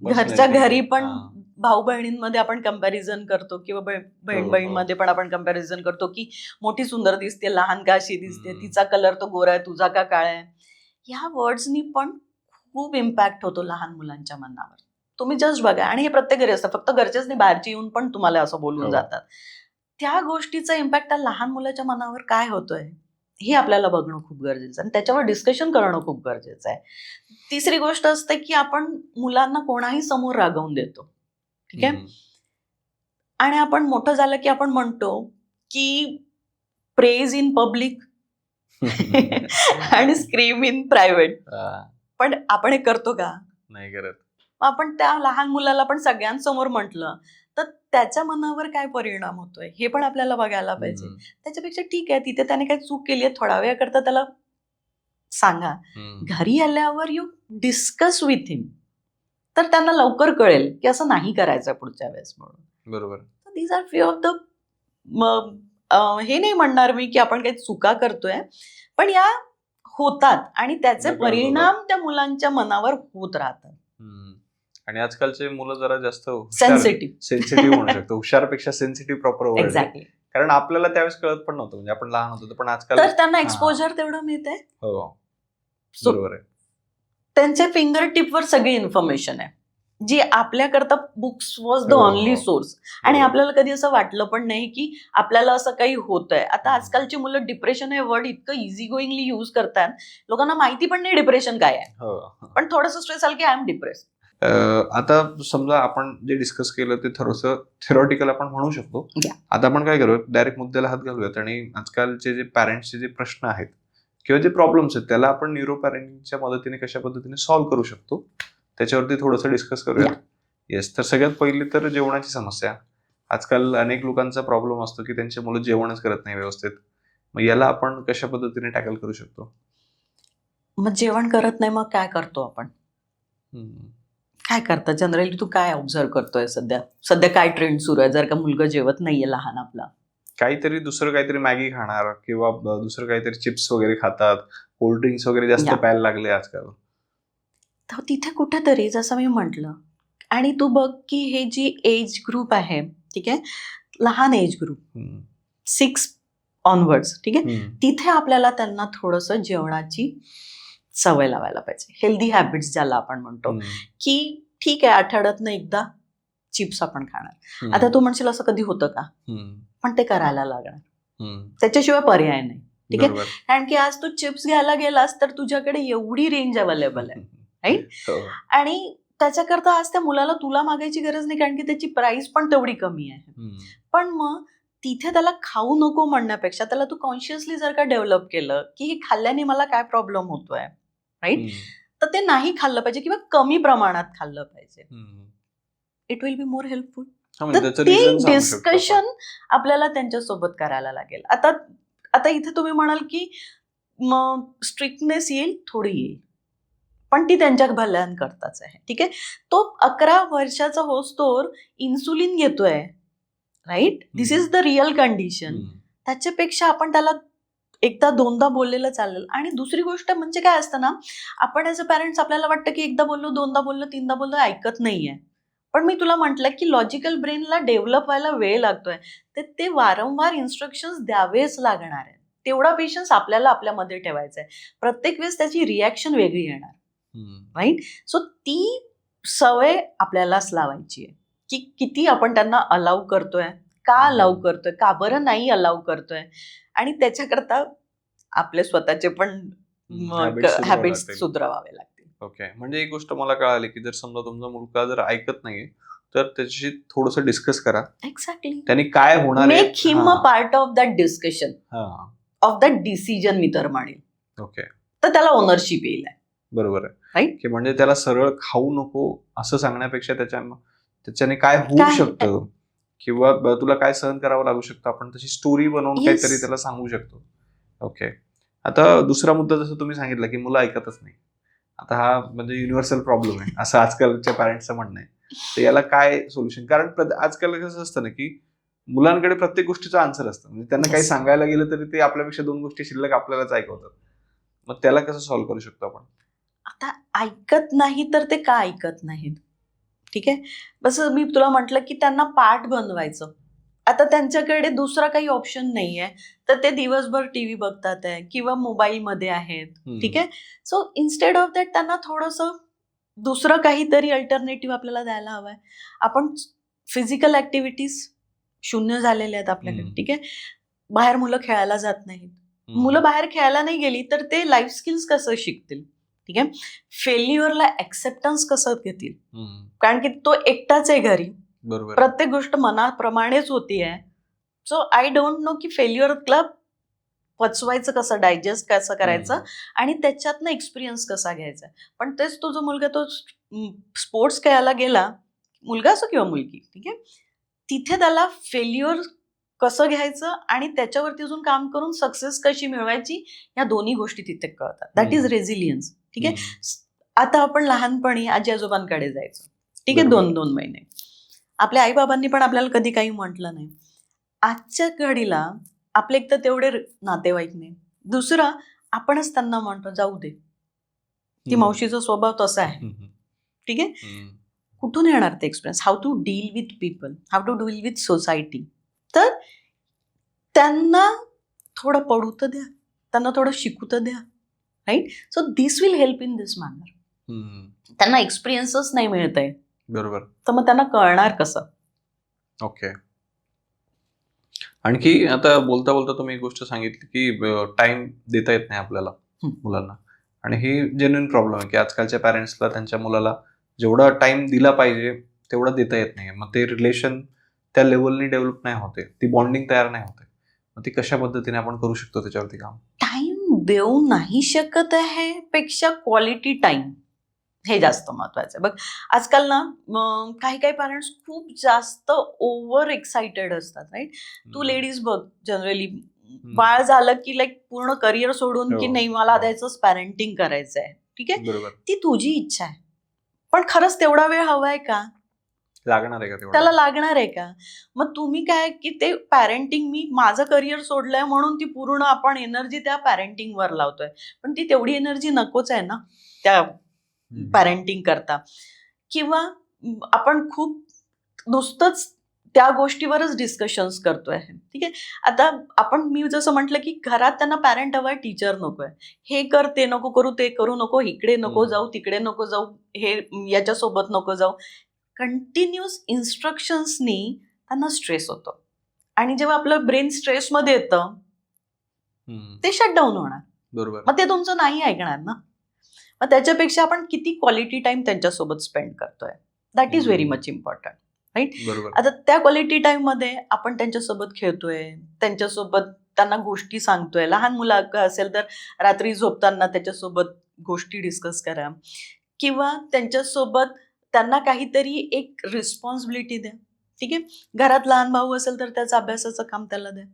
घरच्या घरी पण भाऊ बहिणींमध्ये आपण कम्पॅरिझन करतो किंवा बहीण बहीणमध्ये पण आपण कम्पॅरिझन करतो की मोठी सुंदर दिसते, लहान का अशी दिसते, तिचा कलर तो गोरा आहे, तुझा का काळा आहे. ह्या वर्ड्सनी पण खूप इम्पॅक्ट होतो लहान मुलांच्या मनावर. तुम्ही जस्ट बघा, आणि हे प्रत्येक घरी असतं, फक्त घरचेच नाही, बाहेरचे येऊन पण तुम्हाला असं बोलून जातात. त्या गोष्टीचा इम्पॅक्ट त्या लहान मुलाच्या मनावर काय होतोय हे आपल्याला बघणं खूप गरजेचं आहे आणि त्याच्यावर डिस्कशन करणं खूप गरजेचं आहे. तिसरी गोष्ट असते की आपण मुलांना कोणाही समोर रागवून देतो. ठीक आहे, आणि आपण मोठं झालं की आपण म्हणतो की प्रेज इन पब्लिक आणि स्क्रीम इन प्रायव्हेट. पण आपण हे करतो का? नाही करत. आपण त्या लहान मुलाला पण सगळ्यांसमोर म्हटलं तर त्याच्या मनावर काय परिणाम होतोय हे पण आपल्याला बघायला पाहिजे. त्याच्यापेक्षा ठीक आहे, तिथे त्याने काही चूक केली आहे, थोडा वेळ करता त्याला सांगा. घरी आल्यावर यू डिस्कस विथ हिम, तर त्यांना लवकर कळेल की असं नाही करायचं पुढच्या वेळेस म्हणून. बरोबर. These are few of the, हे नाही म्हणणार मी की आपण काही चुका करतोय, पण या होतात आणि त्याचे परिणाम त्या मुलांच्या मनावर होत राहतात. आणि आजकालचे मुलं जरा जास्त सेन्सिटिव्ह म्हणू शकतो. हुशारपेक्षा सेन्सिटिव्ह प्रॉपर. एक्झॅक्टली. कारण आपल्याला त्यावेळेस कळत पण नव्हतं, म्हणजे आपण लहान होतो, पण आजकाल तर त्यांना एक्सपोजर तेवढं मिळते. हो, बरोबर आहे. त्यांच्या फिंगर टिपवर सगळी इन्फॉर्मेशन आहे जी आपल्याकरता books was the only source. आणि आपल्याला कधी असं वाटलं पण नाही की आपल्याला असं काही होतंय. आता आजकालची मुलं डिप्रेशन हे वर्ड इतकं इझी गोईंगली युज करतात, लोकांना माहिती पण नाही डिप्रेशन काय आहे, पण थोडंसं स्ट्रेस आलं की आय एम डिप्रेस. आता समजा आपण जे डिस्कस केलं ते थोडंसं थेरॉटिकल आपण म्हणू शकतो. आता आपण काय करूयात, डायरेक्ट मुद्द्याला हात घालूयात आणि आजकालचे जे पॅरेंट्सचे जे प्रश्न आहेत किंवा जे प्रॉब्लेम्स आहेत त्याला आपण न्यूरो पॅरेंटिंगच्या मदतीने कशा पद्धतीने सॉल्व्ह करू शकतो त्याच्यावरती थोडंसं डिस्कस करूया. येस, तर सगळ्यात पहिली तर जेवणाची समस्या. आजकाल अनेक लोकांचा प्रॉब्लेम असतो की त्यांची मुलं जेवणच करत नाही व्यवस्थित. मग याला आपण कशा पद्धतीने टॅकल करू शकतो? मग जेवण करत नाही, मग काय करतो आपण? काय करता जनरली? तू काय ऑब्झर्व करतोय सध्या काय ट्रेंड सुरू आहे? जर का मुलगा जेवत नाहीये लहान आपला, दुसरं काहीतरी मॅगी खाणार किंवा दुसरं काहीतरी चिप्स वगैरे खातात, कोल्ड्रिंक्स वगैरे जास्त प्यायला लागले आजकाल. तर तिथे कुठेतरी जसं मी म्हटलं, आणि तू बघ की हे जी एज ग्रुप आहे, ठीक आहे, लहान एज ग्रुप 6 ऑनवर्ड्स, ठीक आहे, तिथे आपल्याला त्यांना थोडंसं जेवणाची सवय लावायला पाहिजे. हेल्दी हॅबिट्स ज्याला आपण म्हणतो, की ठीक आहे आठवड्यातनं एकदा चिप्स आपण खाणार. आता तू म्हणशील असं कधी होतं का, पण ते करायला लागणार, त्याच्याशिवाय पर्याय नाही. ठीक आहे, कारण की आज तू चिप्स घ्यायला गेलास तर तुझ्याकडे एवढी रेंज अवेलेबल आहे, राईट? आणि त्याच्याकरता आज त्या मुलाला तुला मागायची गरज नाही, कारण की त्याची प्राइस पण तेवढी कमी आहे. पण मग तिथे त्याला खाऊ नको म्हणण्यापेक्षा त्याला तू कॉन्शियसली जर का डेव्हलप केलं की हे खाल्ल्याने मला काय प्रॉब्लेम होतोय, राईट, तर ते नाही खाल्लं पाहिजे किंवा कमी प्रमाणात खाल्लं पाहिजे. It will be more helpful. तर ते डिस्कशन आपल्याला त्यांच्यासोबत करायला लागेल. आता इथे तुम्ही म्हणाल की मग स्ट्रिक्टनेस येईल, थोडी येईल, पण ती त्यांच्या भल्याकरताच आहे. ठीक आहे, तो 11 वर्षाचा होस्तोवर इन्सुलिन घेतोय, right, this is the real condition. त्याच्यापेक्षा आपण त्याला एकदा दोनदा बोललेलं चालेल. आणि दुसरी गोष्ट म्हणजे काय असतं ना, आपण ॲज अ पॅरेंट्स आपल्याला वाटतं की एकदा बोललो, दोनदा बोललो, तीनदा बोललो, ऐकत नाहीये. पण मी तुला म्हटलं की लॉजिकल ब्रेनला डेव्हलप व्हायला वेळ लागतोय, ते वारंवार इन्स्ट्रक्शन्स द्यावेच लागणार आहे. तेवढा पेशन्स आपल्याला आपल्यामध्ये ठेवायचा आहे. प्रत्येक वेळेस त्याची रिॲक्शन वेगळी येणार, राईट? सो ती सवय आपल्यालाच लावायची आहे की किती आपण त्यांना अलाउ करतोय, का अलाउ करतोय, का बरं नाही अलाउ करतोय, आणि त्याच्याकरता आपले स्वतःचे पण हॅबिट्स सुधारावे लागतील. ओके, म्हणजे एक गोष्ट मला कळाली की जर समजा तुमचा मुलगा जर ऐकत नाहीये तर त्याच्याशी थोडंसं डिस्कस करा. एक्झॅक्टली. त्याने काय होणार आहे, make him a part of that discussion, of that decision मी तर म्हणेन. ओके, तर त्याला ओनरशिप येईल. बरोबर आहे, राईट? की म्हणजे त्याला सरळ खाऊ नको असं सांगण्यापेक्षा त्याच्याने काय होऊ शकतं किंवा तुला काय सहन करावं लागू शकतं, आपण तशी स्टोरी बनवून काहीतरी त्याला सांगू शकतो. ओके, आता दुसरा मुद्दा जसं तुम्ही सांगितलं की मुलं ऐकतच नाही. आता हा म्हणजे युनिव्हर्सल प्रॉब्लेम आहे असं आजकालच्या पॅरेंट्सचं म्हणणं आहे. तर याला काय सोल्युशन? कारण आजकाल कसं असतं ना की मुलांकडे प्रत्येक गोष्टीचं आन्सर असतं. म्हणजे त्यांना काही सांगायला गेलं तरी ते आपल्यापेक्षा 2 गोष्टी शिल्लक आपल्यालाच ऐकवतात. मग त्याला कसं सॉल्व्ह करू शकतो आपण? आता ऐकत नाही तर ते का ऐकत नाहीत? ठीक आहे, बस मी तुला म्हटलं की त्यांना पाठ बनवायचं. आता त्यांच्याकडे दुसरा काही ऑप्शन नाहीये, तर ते दिवसभर टीव्ही बघतात आहे किंवा मोबाईलमध्ये आहेत. ठीक आहे, सो इन्स्टेड ऑफ दॅट त्यांना थोडंसं दुसरं काहीतरी अल्टरनेटिव्ह आपल्याला द्यायला हवंय. आपण फिजिकल ऍक्टिव्हिटीज शून्य झालेल्या आहेत आपल्याकडे. ठीक आहे, बाहेर मुलं खेळायला जात नाहीत. मुलं बाहेर खेळायला नाही गेली तर ते लाईफ स्किल्स कसं शिकतील? ठीक आहे, फेल्युअरला ऍक्सेप्टन्स कसं घेतील? कारण की तो एकटाच आहे घरी, बरोबर, प्रत्येक गोष्ट मनाप्रमाणेच होती आहे. सो आय डोंट नो की फेल्युअरला पचवायचं कसं, डायजेस्ट कसं करायचं आणि त्याच्यातनं एक्सपिरियन्स कसा घ्यायचा. पण तेच तो जो मुलगा तो स्पोर्ट्स खेळायला गेला, मुलगा असो किंवा मुलगी, ठीक आहे, तिथे त्याला फेल्युअर कसं घ्यायचं आणि त्याच्यावरती अजून काम करून सक्सेस कशी मिळवायची, या दोन्ही गोष्टी तिथे कळतात. That is resilience. ठीक आहे, आता आपण लहानपणी आजी आजोबांकडे जायचो, ठीक आहे, 2-2 महिने. आपल्या आईबाबांनी पण आपल्याला कधी काही म्हटलं नाही. आजच्या घडीला आपले एक तर तेवढे नातेवाईक नाही, दुसरं आपणच त्यांना म्हणतो जाऊ दे, ती मावशीचा स्वभाव तसा आहे. ठीक आहे, कुठून येणार ते experience? How to deal with people, how to deal with society. तर त्यांना थोडं पडू तर द्या, त्यांना थोडं शिकू तर द्या, right? So this will help in this manner. त्यांना एक्सपिरियन्सच नाही मिळत आहे, बरोबर, तर मग त्यांना कळणार कसं? ओके, आणखी आता बोलता बोलता तुम्ही एक गोष्ट सांगितली की टाइम देता येत नाही आपल्याला मुलांना, आणि ही जेन्युइन प्रॉब्लेम आहे की आजकालच्या पॅरेंट्सला त्यांच्या मुलाला जेवढा टाइम दिला पाहिजे तेवढा देता येत नाही. मग ते रिलेशन त्या लेवलनी डेव्हलप नाही होते, ती बॉन्डिंग तयार नाही होते. मग ती कशा पद्धतीने आपण करू शकतो त्याच्यावरती काम? टाइम देऊ नाही शकत आहे पेक्षा क्वालिटी टाइम हे जास्त महत्वाचं आहे. बघ, आजकाल ना काही काही पॅरेंट्स खूप जास्त ओव्हर एक्साइटेड असतात, राईट? तू लेडीज बघ, जनरली बाळ झालं की लाईक पूर्ण करिअर सोडून की नाही मला द्यायचंच पॅरेंटिंग करायचं आहे. ठीक आहे, ती तुझी इच्छा आहे, पण खरंच तेवढा वेळ हवाय का? लागणार आहे का? त्याला लागणार आहे का? मग तुम्ही काय की ते पॅरेंटिंग, मी माझं करिअर सोडलंय म्हणून ती पूर्ण आपण एनर्जी त्या पॅरेंटिंगवर लावतोय, पण ती तेवढी एनर्जी नकोच आहे ना त्या पॅरेंटिंग करता. किंवा आपण खूप नुसतंच त्या गोष्टीवरच डिस्कशन्स करतोय. ठीक आहे. आता मी जसं म्हटलं की घरात त्यांना पॅरेंट हवाय, टीचर नकोय. हे कर, ते नको करू, ते करू नको, इकडे नको जाऊ, तिकडे नको जाऊ, हे याच्यासोबत नको जाऊ. कंटिन्युअस इन्स्ट्रक्शन्सनी त्यांना स्ट्रेस होतो. आणि जेव्हा आपलं ब्रेन स्ट्रेसमध्ये येतं ते शटडाऊन होणार. बरोबर. मग ते तुमचं नाही ऐकणार ना. मग त्याच्यापेक्षा आपण किती क्वालिटी टाइम त्यांच्यासोबत स्पेंड करतोय, that is very much important. Right. बरोबर. आता त्या क्वालिटी टाइम मध्ये आपण त्यांच्यासोबत खेळतोय, त्यांच्यासोबत त्यांना गोष्टी सांगतोय. लहान मुलं असेल तर रात्री झोपताना त्याच्यासोबत गोष्टी डिस्कस करा, किंवा त्यांच्यासोबत त्यांना काहीतरी एक रिस्पॉन्सिबिलिटी द्या. ठीक आहे. घरात लहान भाऊ असेल तर त्याचं अभ्यासाचं काम त्याला द्या.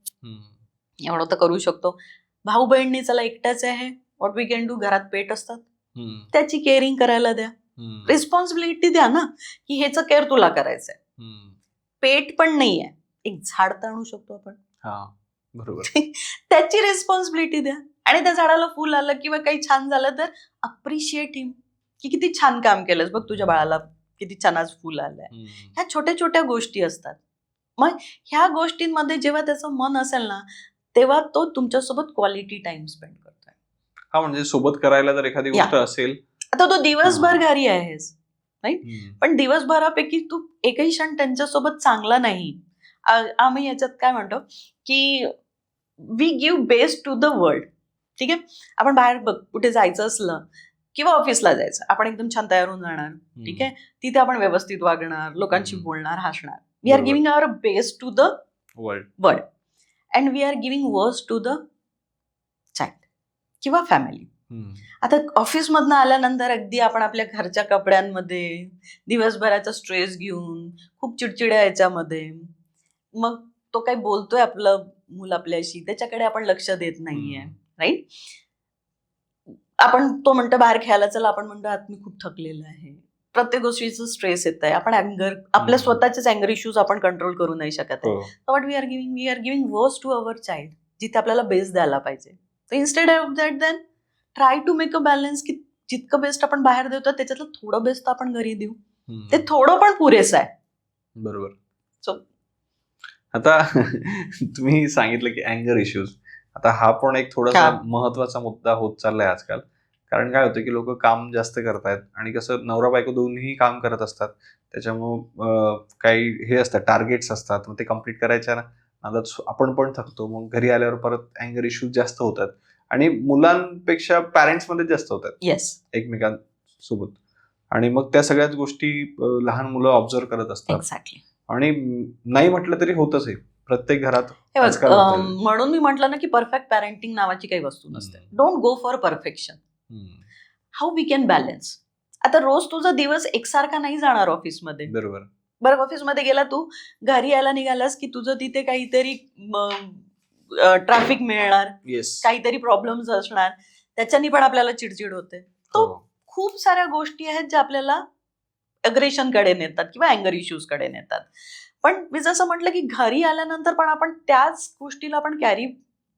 एवढं तर करू शकतो. भाऊ बहिणी चला एकटाच आहे, व्हॉट वी कॅन डू, घरात पेट असतात, त्याची केअरिंग करायला द्या. रिस्पॉन्सिबिलिटी द्या ना, की ह्याचं केअर तुला करायचंय. पेट पण नाहीये, एक झाड तर आणू शकतो आपण. बरोबर. त्याची रिस्पॉन्सिबिलिटी द्या. आणि त्या झाडाला फुल आलं किंवा काही छान झालं तर अप्रिशिएट हिम, की किती छान काम केलंस बघ, तुझ्या बाळाला किती छान आज फुल आलंय. ह्या छोट्या छोट्या गोष्टी असतात. मग ह्या गोष्टींमध्ये जेव्हा त्याचं मन असेल ना, तेव्हा तो तुमच्यासोबत क्वालिटी टाइम स्पेंड करतोय. म्हणजे सोबत करायला जर एखादी गोष्ट असेल, आता तो दिवसभर घरी आहेस, राईट, पण दिवसभरापैकी तू एकही क्षण त्यांच्यासोबत चांगला नाही. आम्ही याच्यात काय म्हणतो की we give best to the world. ठीक आहे. आपण बाहेर कुठे जायचं असलं किंवा ऑफिसला जायचं, आपण एकदम छान तयार होऊन जाणार. ठीक आहे. तिथे आपण व्यवस्थित वागणार, लोकांशी बोलणार, हसणार. We are giving our best to the world and we are giving worst to the child किंवा फॅमिली. आता ऑफिसमधनं आल्यानंतर अगदी आपण आपल्या घरच्या कपड्यांमध्ये दिवसभराचा स्ट्रेस घेऊन खूप चिडचिड्या याच्यामध्ये, मग तो काही बोलतोय आपलं मूल आपल्याशी, त्याच्याकडे आपण लक्ष देत नाहीये. राईट. आपण तो म्हणतो बाहेर खेळायला चला, आपण म्हणतो आज मी खूप थकलेलं आहे. प्रत्येक गोष्टीचं स्ट्रेस येत आहे. आपण अँगर, आपल्या स्वतःचेच अँगर इश्यूज आपण कंट्रोल करू नाही शकत आहे. What we are giving worst to our child, जिथे आपल्याला बेस्ट द्यायला पाहिजे. तर instead of that then try to make a balance, की जितकं बेस्ट आपण बाहेर देतो त्याच्यातलं थोडं बेस्ट आपण घरी देऊ. ते थोडं पण पुरेसं आहे. बरोबर. सो आता तुम्ही सांगितलं की अँगर इश्यूज, आता हा पण एक थोडासा महत्वाचा मुद्दा होत चाललाय आजकाल. कारण काय होतं की लोक काम जास्त करतायत आणि कसं नवरा बायको दोन्ही काम करत असतात, त्याच्यामुळं काही हे असतात, टार्गेट्स असतात, मग ते कम्प्लीट करायच्या नादात आपण पण थकतो. मग घरी आल्यावर परत अँगर इश्यूज जास्त होतात आणि मुलांपेक्षा पॅरेंट्स मध्ये जास्त होतात एकमेकांसोबत. आणि मग त्या सगळ्याच गोष्टी लहान मुलं ऑब्झर्व करत असतात. आणि नाही म्हटलं तरी होतच आहे प्रत्येक घरात. म्हणून मी म्हटलं ना की परफेक्ट पॅरेंटिंग नावाची काही वस्तू नसते. Don't go for perfection. How we can balance. आता रोज तुझा दिवस एकसारखा नाही जाणार ऑफिसमध्ये. बरं, ऑफिसमध्ये गेला तू, घरी यायला निघालास की तुझं तिथे काहीतरी ट्रॅफिक मिळणार, काहीतरी प्रॉब्लेम्स असणार, त्याच्यानी पण आपल्याला चिडचिड होते. तो खूप साऱ्या गोष्टी आहेत ज्या आपल्याला अग्रेशन कडे नेतात किंवा अँगर इश्यूज कडे नेतात. पण मी जसं म्हटलं की घरी आल्यानंतर पण आपण त्याच गोष्टीला आपण कॅरी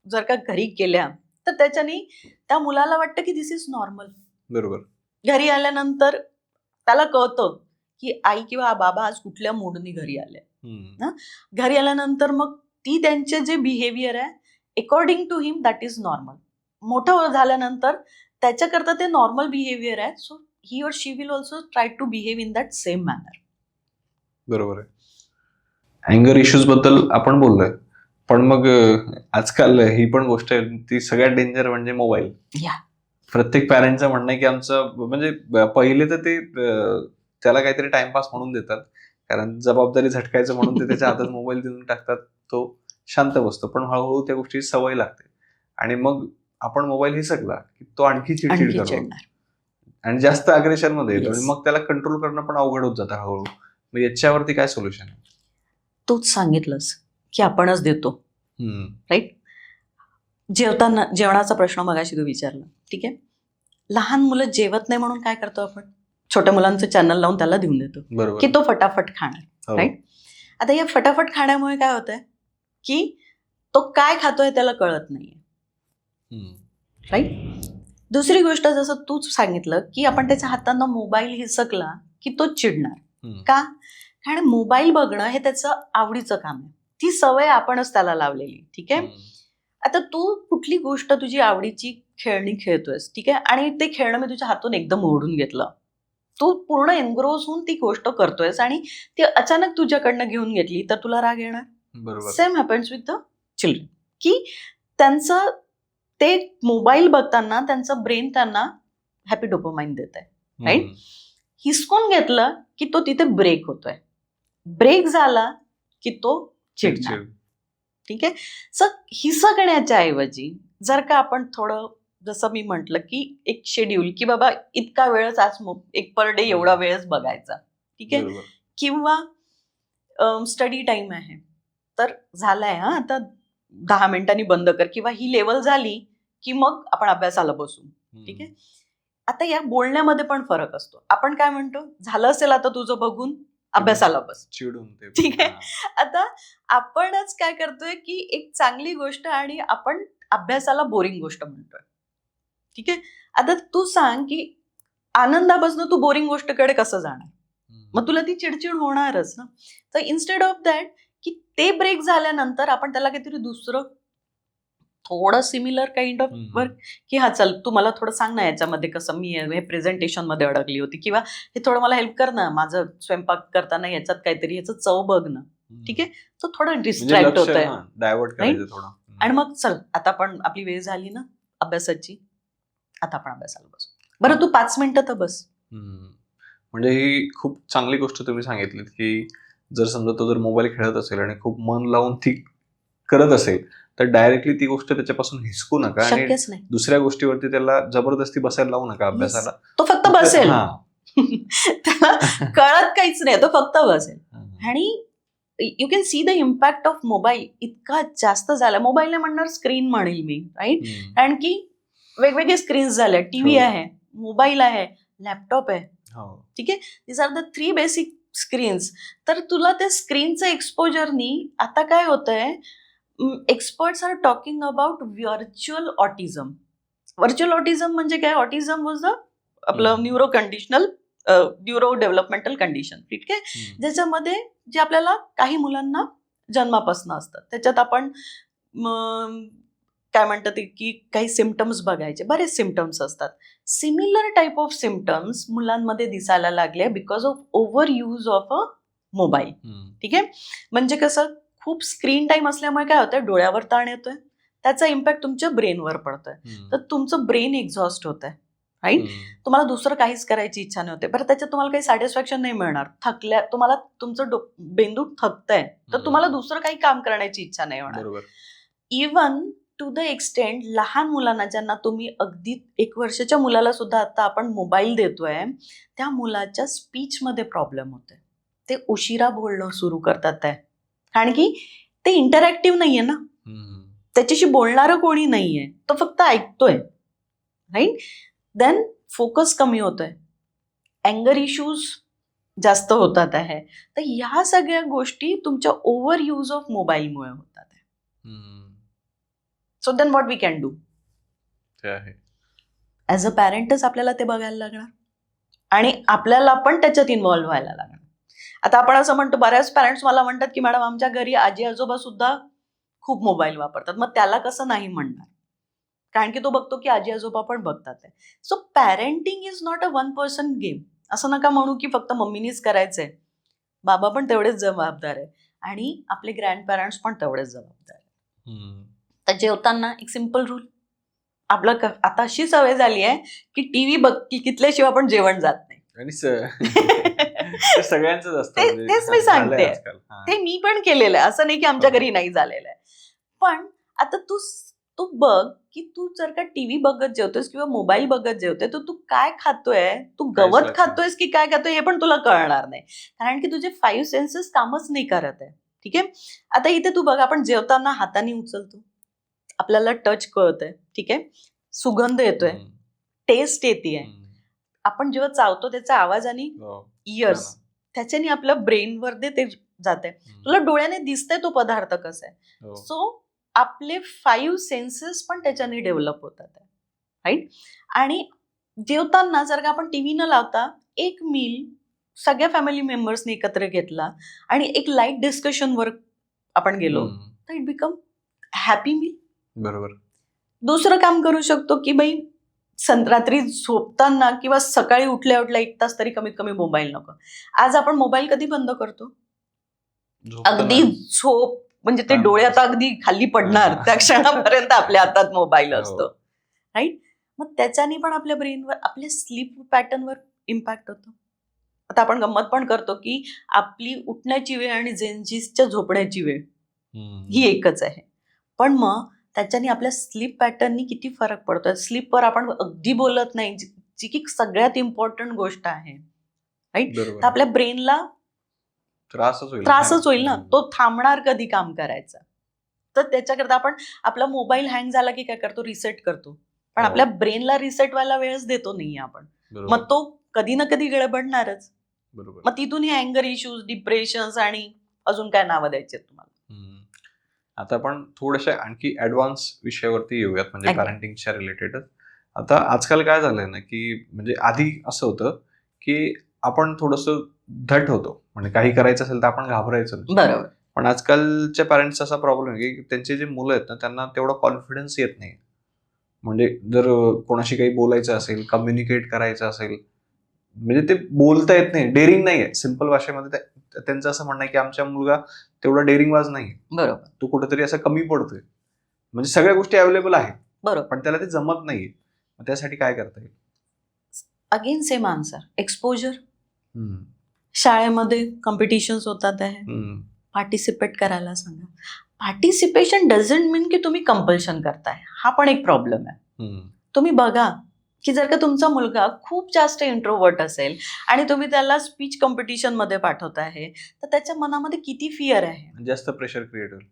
जर का घरी केल्या तर त्याच्यानी त्या मुलाला वाटतं की दिस इज नॉर्मल. बरोबर. घरी आल्यानंतर त्याला कळतं की आई किंवा बाबा आज कुठल्या मूडनी घरी आले. घरी आल्यानंतर मग ती त्यांचे जे बिहेवियर आहे according to him that is normal. मोठं झाल्यानंतर त्याच्याकरता ते नॉर्मल बिहेवियर आहे. So he or she will also try to behave in that same manner. बरोबर आहे. अँगर इश्यूज बद्दल आपण बोललोय, पण मग आजकाल ही पण गोष्ट आहे, ती सगळ्यात डेंजर म्हणजे मोबाईल. प्रत्येक पॅरेंटचं म्हणणं आहे की आमचं म्हणजे पहिले तर ते त्याला काहीतरी टाइमपास म्हणून देतात, कारण जबाबदारी झटकायचं म्हणून ते त्याच्या हातात मोबाईल देऊन टाकतात, तो शांत बसतो. पण हळूहळू त्या गोष्टीची सवय लागते आणि मग आपण मोबाईल हिसकला की तो आणखी चिडचिड करतो आणि जास्त अग्रेशन मध्ये येतो आणि मग त्याला कंट्रोल करणं पण अवघड होत जातं हळूहळू. मग याच्यावरती काय सोल्युशन आहे? तूच सांगितलंस की आपणच देतो. राईट. जेवणाचा प्रश्न मगाशी तू विचारला. ठीक आहे. लहान मुलं जेवत नाही म्हणून काय करतो आपण? छोट्या मुलांचं चॅनल लावून त्याला देऊन देतो की तो फटाफट खाणार. राईट. आता या फटाफट खाण्यामुळे काय होतंय की तो काय खातोय त्याला कळत नाहीये. राईट. दुसरी गोष्ट, जसं तूच सांगितलं की आपण त्याच्या हातांना मोबाईल हिसकला की तो चिडणार. का? कारण मोबाईल बघणं हे त्याचं आवडीचं काम आहे. ती सवय आपणच त्याला लावलेली. ठीक आहे. आता तू कुठली गोष्ट तुझी आवडीची खेळणी खेळतोयस, ठीक आहे, आणि ते खेळणं मी तुझ्या हातून एकदम ओढून घेतलं. तू पूर्ण एनग्रोस होऊन ती गोष्ट करतोयस आणि ती अचानक तुझ्याकडनं घेऊन घेतली तर तुला राग येणार. बरोबर. Same happens with the children, की त्यांचं ते मोबाईल बघताना त्यांचं ब्रेन त्यांना हॅपी डोपामाइन देत आहे. राईट. हिसकून घेतलं की तो तिथे ब्रेक होतोय. ब्रेक झाला की तो चिडणार. ठीक आहे. सो हिसकण्याच्या ऐवजी जर का आपण थोडं, जसं मी म्हटलं की एक शेड्यूल, की बाबा इतका वेळच आज एक पर डे एवढा वेळच बघायचा. ठीक आहे. बरोबर. किंवा स्टडी टाइम आहे तर झालाय हा आता 10 मिनिटांनी बंद कर, किंवा ही लेवल झाली की मग आपण अभ्यासाला बसू. ठीक आहे. आता या बोलण्यामध्ये पण फरक असतो. आपण काय म्हणतो, झालं असेल आता तुझं बघून, अभ्यासाला बस. चिडून ते. ठीक आहे. आता आपणच काय करतोय की एक चांगली गोष्ट आणि आपण अभ्यासाला बोरिंग गोष्ट म्हणतोय. ठीक आहे. आता तू सांग की आनंदापासून तू बोरिंग गोष्टकडे कसं जाणार, मग तुला ती चिडचिड होणारच ना. तर इन्स्टेड ऑफ दॅट की ते ब्रेक झाल्यानंतर आपण त्याला काहीतरी दुसरं थोडं सिमिलर काइंड ऑफ वर्क, की हा चल तू मला थोडं सांग ना याच्यामध्ये कसं, मी हे प्रेझेंटेशन मध्ये अडकली होती, किंवा हे थोडं मला हेल्प कर ना, माझं स्वयंपाक करताना याच्यात काहीतरी याचं चव बघ ना. ठीक आहे. तो थोडा डिस्ट्रॅक्ट होत आहे. डायव्हर्ट करायचं थोडं. आणि मग चल आता आपण आपली वेळ झाली ना अभ्यासाची, आता आपण अभ्यासाला बसू. बरं तू 5 मिनिटं तर बस. म्हणजे ही खूप चांगली गोष्ट तुम्ही सांगितलीत, की जर समजा तो जर मोबाईल खेळत असेल आणि खूप मन लावून ती करत असेल तर डायरेक्टली ती गोष्ट त्याच्यापासून हिसकू नका आणि शक्यच नाही. दुसऱ्या गोष्टीवरती त्याला जबरदस्ती बसायला लावू नका अभ्यासाला. तो फक्त बसेल. त्याला कळत काहीच नाही, तो फक्त बसेल. आणि you can see the impact of mobile इतका जास्त झाला. मोबाईल नाही म्हणणार, स्क्रीन म्हणेल मी. राईट. कारण की वेगवेगळे स्क्रीन्स झाल्या. टीव्ही आहे, मोबाईल आहे, लॅपटॉप आहे. ठीक आहे. This are the 3 basic screens. तर तुला त्या स्क्रीनचं एक्सपोजरनी आता काय होतंय, experts are talking about virtual autism. Virtual autism म्हणजे काय, ऑटिझम वॉज द आपलं न्यूरो डेव्हलपमेंटल कंडिशन. ठीक आहे. ज्याच्यामध्ये जे आपल्याला काही मुलांना जन्मापासून असतात, त्याच्यात आपण काय म्हणतात की काही सिम्पटम्स बघायचे, बरेच सिम्पटम्स असतात. सिमिलर टाईप ऑफ सिम्पटम्स मुलांमध्ये दिसायला लागले because of over use of a mobile. ठीक आहे. म्हणजे कसं, खूप स्क्रीन टाइम असल्यामुळे काय होतंय, डोळ्यावर ताण येतोय, त्याचा इम्पॅक्ट तुमच्या ब्रेनवर पडतोय, तर तुमचं ब्रेन एक्झॉस्ट होत आहे. राईट. तुम्हाला दुसरं काहीच करायची इच्छा नाही होते. बरं त्याच्यात तुम्हाला काही सॅटिस्फॅक्शन नाही मिळणार. तुम्हाला तुमचं बेंदू थकतंय तर तुम्हाला दुसरं काही काम करण्याची इच्छा नाही होणार. इवन टू द एक्सटेंट लहान मुलांना, ज्यांना तुम्ही अगदी 1 वर्षाच्या मुलाला सुद्धा आता आपण मोबाईल देतोय, त्या मुलाच्या स्पीचमध्ये प्रॉब्लेम होतोय. ते उशिरा बोलणं सुरू करतात आहे, कारण की ते इंटरॅक्टिव्ह नाहीये ना, त्याच्याशी बोलणारं कोणी नाहीये, तो फक्त ऐकतोय. राईट. देन फोकस कमी होतोय, अँगर इश्यूज जास्त होतात आहे. तर ह्या सगळ्या गोष्टी तुमच्या ओव्हर यूज ऑफ मोबाईलमुळे होतात आहे. So then what we can do, as a पॅरेंटच आपल्याला ते बघायला लागणार आणि आपल्याला पण त्याच्यात इन्व्हॉल्व्ह व्हायला लागणार. आता आपण असं म्हणतो, बऱ्याच पॅरेंट्स मला म्हणतात की मॅडम आमच्या घरी आजी आजोबा सुद्धा खूप मोबाईल वापरतात. मग त्याला कसं नाही म्हणणार, कारण की तो बघतो की आजी आजोबा पण बघतात आहे. So parenting is not a 1 person game. असं नका म्हणू की फक्त मम्मीनीच करायचंय, बाबा पण तेवढेच जबाबदार आहे आणि आपले ग्रँड पॅरेंट्स पण तेवढेच जबाबदार आहे. तर जेवताना एक सिम्पल रूल, आपलं आता अशी सवय झाली आहे की टीव्ही कितल्याशिवाय आपण जेवण जात नाही. सगळ्यांच असतं. तेच मी सांगते, ते मी पण केलेलं आहे, असं नाही की आमच्या घरी नाही झालेलं आहे. पण आता तू बघ की तू जर का टीव्ही बघत जेवतोयस किंवा मोबाईल बघत जेवतोय, तर तू काय खातोय, तू गवत खातोयस की काय खातोय हे पण तुला कळणार नाही, कारण की तुझे 5 सेन्सेस कामच नाही करत आहे. ठीक आहे. आता इथे तू बघ, आपण जेवताना हाताने उचलतो, आपल्याला टच कळतंय. ठीक आहे. सुगंध येतोय, टेस्ट येते, आपण जेव्हा चावतो त्याचा आवाज आणि इयर्स, त्याच्याने आपल्या ब्रेनवर ते जाते, तुला डोळ्याने दिसतंय तो पदार्थ कसा आहे. सो आपले 5 सेन्सेस पण त्याच्याने डेव्हलप होतात. राईट. आणि जेवताना जर का आपण टीव्ही न लावता एक मील सगळ्या फॅमिली मेंबर्सनी एकत्र घेतला आणि एक लाईट डिस्कशनवर आपण गेलो तर इट बिकम हॅपी मील. बरोबर. दुसरं काम करू शकतो की बाई रात्री झोपताना किंवा सकाळी उठल्या उठल्या 1 तास तरी कमीत कमी मोबाईल नको. आज आपण मोबाईल कधी बंद करतो? अगदी झोप म्हणजे ते डोळे आता अगदी खाली पडणार त्या क्षणापर्यंत आपल्या हातात मोबाईल असतो, राईट? मग त्याच्याने पण आपल्या ब्रेनवर, आपल्या स्लीप पॅटर्नवर इम्पॅक्ट होतो. आता आपण गंमत पण करतो की आपली उठण्याची वेळ आणि जेनजीसच्या झोपण्याची वेळ ही एकच आहे, पण मग त्याच्याने आपल्या स्लीप पॅटर्ननी किती फरक पडतोय. स्लीपवर आपण अगदी बोलत नाही, जी की सगळ्यात इम्पॉर्टंट गोष्ट आहे, राईट? तर आपल्या ब्रेनला त्रासच होईल ना. तो थांबणार कधी काम करायचा? तर त्याच्याकरता आपण आपला मोबाईल हँग झाला की काय करतो? रिसेट करतो. पण आपल्या ब्रेनला रिसेट व्हायला वेळच देतो नाहीये आपण. मग तो कधी ना कधी गडबडणारच. मग तिथून हे अँगर इश्यूज, डिप्रेशन आणि अजून काय नावं द्यायचे तुम्हाला. आता आपण थोडेसे आणखी ऍडव्हान्स विषयावरती येऊयात, म्हणजे पॅरेंटिंगच्या रिलेटेडच. आता आजकाल काय झालंय ना की म्हणजे आधी असं होतं की आपण थोडंसं धट होतो, म्हणजे काही करायचं असेल तर आपण घाबरायचो. बरोबर. पण आजकालच्या पॅरेंट्सचा असा प्रॉब्लेम आहे की त्यांचे जे मुलं आहेत ना त्यांना तेवढा कॉन्फिडन्स येत नाही. म्हणजे जर कोणाशी काही बोलायचं असेल, कम्युनिकेट करायचं असेल, म्हणजे ते बोलता येत नाही, डेअरिंग नाही आहे. सिंपल भाषेमध्ये त्यांचं असं म्हणणं आहे की आमचा मुलगा तेवढा डेअरिंगबाज नाही. बरोबर. तो कुठेतरी असं कमी पडतोय. म्हणजे सगळ्या गोष्टी अवेलेबल आहेत, बरोबर, पण त्याला ते जमत नाहीये. त्यासाठी काय करता येईल? Again same answer, exposure. शाळेमध्ये कॉम्पिटिशन्स होतात आहे, पार्टिसिपेट करायला सांगा. पार्टिसिपेशन डझंट मीन की तुम्ही कंपल्शन करताय. हा पण एक प्रॉब्लेम आहे. तुम्ही बघा की जर का तुमचा मुलगा खूप जास्त इंट्रोवर्ट असेल आणि तुम्ही त्याला स्पीच कॉम्पिटिशन मध्ये पाठवत आहे तर त्याच्या मनामध्ये किती फिअर आहे, जास्त प्रेशर क्रिएट होईल.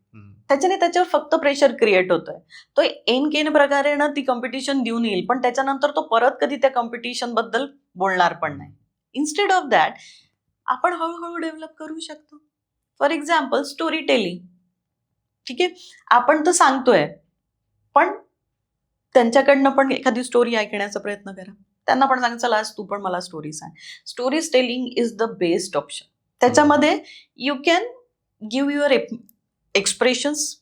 त्याच्याने त्याच्यावर फक्त प्रेशर क्रिएट होतोय. तो एन केन प्रकारे ना ती कॉम्पिटिशन देऊन येईल, पण त्याच्यानंतर तो परत कधी त्या कॉम्पिटिशन बद्दल बोलणार पण नाही. इन्स्टेड ऑफ दॅट आपण हळूहळू डेव्हलप करू शकतो. For example story telling. ठीक आहे, आपण तर सांगतोय, पण त्यांच्याकडनं पण एखादी स्टोरी ऐकण्याचा प्रयत्न करा. त्यांना पण सांग, चला आज तू पण मला स्टोरी सांग. Stories telling is the best option. त्याच्यामध्ये you can give your expressions.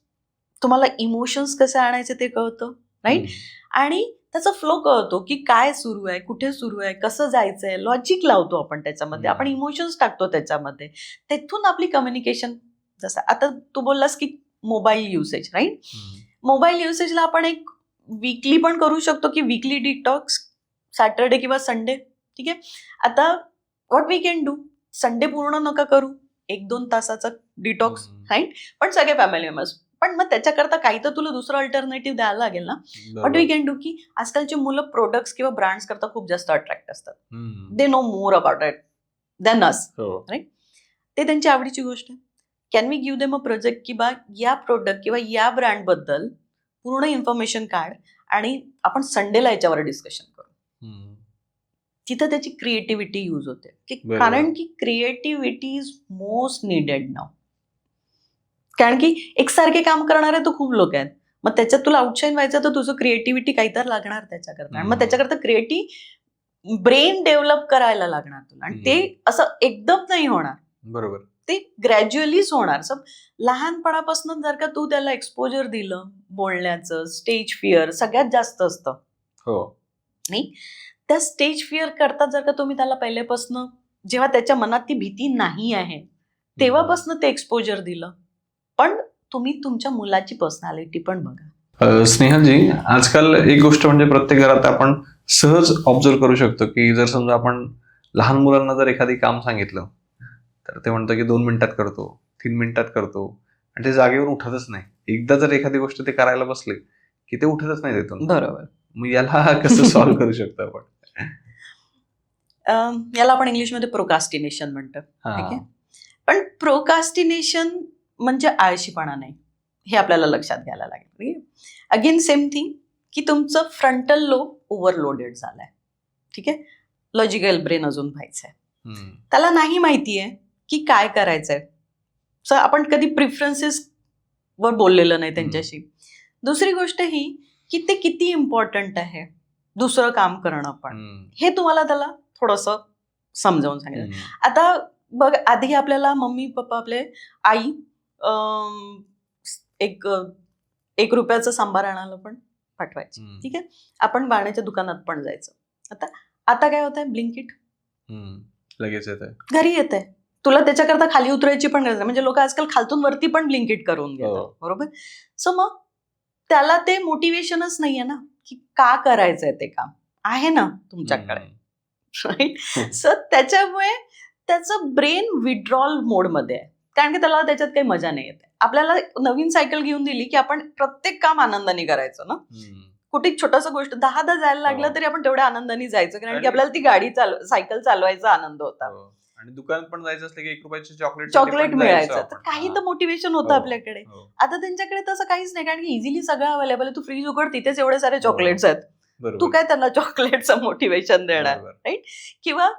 तुम्हाला इमोशन्स कसे आणायचे ते कळतं, राईट? आणि त्याचा फ्लो कळतो की काय सुरू आहे, कुठे सुरू आहे, कसं जायचंय. लॉजिक लावतो आपण त्याच्यामध्ये, आपण इमोशन्स टाकतो त्याच्यामध्ये. तिथून आपली कम्युनिकेशन. जसं आता तू बोललास की मोबाईल युसेज, राईट? मोबाईल युसेजला आपण एक वीकली पण करू शकतो की वीकली डिटॉक्स, सॅटरडे किंवा संडे. ठीक आहे, आता what we can do, Sunday पूर्ण नका करू, 1-2 तासाचा डिटॉक्स, राईट? पण सगळे फॅमिली मेंबर्स. पण मग त्याच्याकरता काही तर तुला दुसरं अल्टरनेटिव्ह द्यायला लागेल ना. व्हॉट वी कॅन डू की आजकालची मुलं प्रोडक्ट्स किंवा ब्रँड्स करता खूप जास्त अट्रॅक्ट असतात. They know more about it than us, right? ते त्यांची आवडीची गोष्ट आहे. Can we give them a project की बा या प्रोडक्ट किंवा या ब्रँड बद्दल पूर्ण इन्फॉर्मेशन काढ आणि आपण संडेला याच्यावर डिस्कशन करू. तिथं त्याची क्रिएटिव्हिटी यूज होते, कारण की क्रिएटिव्हिटी इज मोस्ट निडेड नाव. कारण की एकसारखे काम करणारे तर खूप लोक आहेत. मग त्याच्यात तुला आउटशाईन व्हायचं तर तुझं क्रिएटिव्हिटी काहीतरी लागणार त्याच्याकरता. आणि मग त्याच्याकरता क्रिएटिव्ह ब्रेन डेव्हलप करायला लागणार तुला. आणि ते असं एकदम नाही होणार. बरोबर, ते ग्रॅज्युअलीच होणार. लहानपणापासून जर का तू त्याला एक्सपोजर दिलं बोलण्याचं, स्टेज फिअर सगळ्यात जास्त असतं. नाही, त्या स्टेज फिअर करता जर का तुम्ही त्याला पहिल्यापासून, जेव्हा त्याच्या मनात ती भीती नाही आहे तेव्हापासून ते एक्सपोजर दिलं. पण तुम्ही तुमच्या मुलाची पर्सनॅलिटी पण बघा. स्नेहलजी, आजकाल एक गोष्ट म्हणजे प्रत्येक घरात आपण सहज ऑब्झर्व करू शकतो की जर समजा आपण लहान मुलांना जर एखादी काम सांगितलं तर ते म्हणतं की 2 मिनिटात करतो, 3 मिनिटात करतो, आणि ते जागेवर उठतच नाही. एकदा जर एखादी गोष्ट ते करायला बसले की ते उठतच नाही तिथून. बरोबर. मग याला कसं सॉल्व्ह करू शकतो आपण? याला आपण इंग्लिशमध्ये प्रोकास्टिनेशन म्हणतो. ठीक आहे, पण प्रोकास्टिनेशन म्हणजे आळशीपणा नाही, हे आपल्याला लक्षात घ्यायला लागेल. अगेन सेम थिंग की तुमचं फ्रंटल लोब ओव्हरलोडेड झालाय. ठीक आहे, लॉजिकल ब्रेन अजून व्हायचंय. त्याला नाही माहितीये की काय करायचंय. सो आपण कधी प्रिफरन्सेस वर बोललेलं नाही त्यांच्याशी. दुसरी गोष्ट ही की ते किती इम्पॉर्टंट आहे दुसरं काम करणं पण, हे तुम्हाला त्याला थोडंसं समजावून सांगितलं. आता बघ, आधी आपल्याला मम्मी पप्पा आपले आई एक रुपयाचं सांबार आणायला पण पाठवायचे. ठीक आहे, आपण बाण्याच्या दुकानात पण जायचं. आता काय होत आहे, ब्लिंकिट लगेच येत घरी येत आहे. तुला त्याच्याकरता खाली उतरायची पण गरज नाही. म्हणजे लोक आजकाल खालतून वरती पण ब्लिंकिट करून घेतात. बरोबर. सो मग त्याला ते मोटिवेशनच नाहीये ना की का करायचंय ते काम. आहे ना तुमच्याकडे, राईट. सो त्याच्यामुळे त्याचं ब्रेन विड्रॉल मोडमध्ये आहे, कारण की त्याला त्याच्यात काही मजा नाही येते. आपल्याला नवीन सायकल घेऊन दिली की आपण प्रत्येक काम आनंदाने करायचं ना. कुठे छोटस गोष्ट 10 जायला लागलं तरी आपण तेवढ्या आनंदाने जायचं, कारण की आपल्याला ती गाडी सायकल चालवायचा आनंद होता. आणि दुकानात पण जायचं असलं की 1 रुपयाचे चॉकलेट मिळायचं, तर काही तर मोटिवेशन होतं आपल्याकडे. आता त्यांच्याकडे तसं काहीच नाही, कारण की इझिली सगळं अवेलेबल आहे. तू फ्रीज उघड, तिथेच एवढे सारे चॉकलेट्स आहेत. तू काय त्यांना चॉकलेटचं मोटिवेशन देणार, राईट. किंवा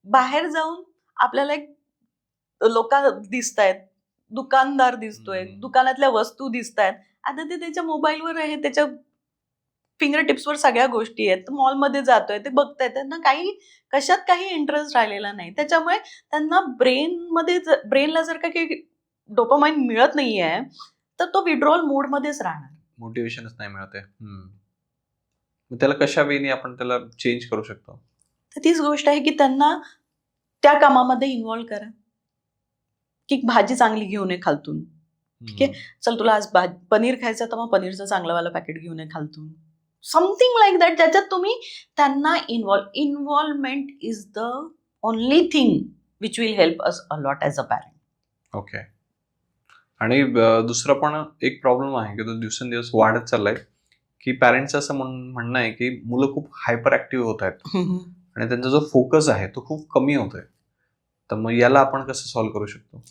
बाहेर जाऊन आपल्याला एक लोक दिसतायत, दुकानदार दिसतोय, दुकानातल्या वस्तू दिसतायत. आता ते त्याच्या मोबाईलवर आहे, त्याच्या फिंगर टिप्सवर सगळ्या गोष्टी आहेत. मॉलमध्ये जातोय, ते बघताय, त्यांना कशात काही इंटरेस्ट राहिलेला नाही. त्याच्यामुळे त्यांना ब्रेनला जर काही डोपामाइन मिळत नाहीये तर तो विड्रॉल मोडमध्येच राहणार. मोटिवेशनच नाही मिळत आहे. मग त्याला कशा वेळी आपण त्याला चेंज करू शकतो? तर तीच गोष्ट आहे की त्यांना त्या कामामध्ये इन्व्हॉल्व करा. की भाजी चांगली घेऊन ये खालतून. ठीक आहे, चल तुला आज पनीर खायचं तर मग पनीरचं चांगलंवालं पॅकेट घेऊन ये खालतून. समथिंग लाईक दॅट, ज्याच्यात तुम्ही त्यांना involvement is the only thing which will help us a lot as a parent. Okay. आणि दुसरा पण एक प्रॉब्लेम आहे की तो दिवसेंदिवस वाढत चाललाय, की पॅरेंट्सचं असं म्हणणं आहे की मुलं खूप हायपर ऍक्टिव्ह होत आहेत आणि त्यांचा जो फोकस आहे तो खूप कमी होतोय. तर मग याला आपण कसं सॉल्व्ह करू शकतो?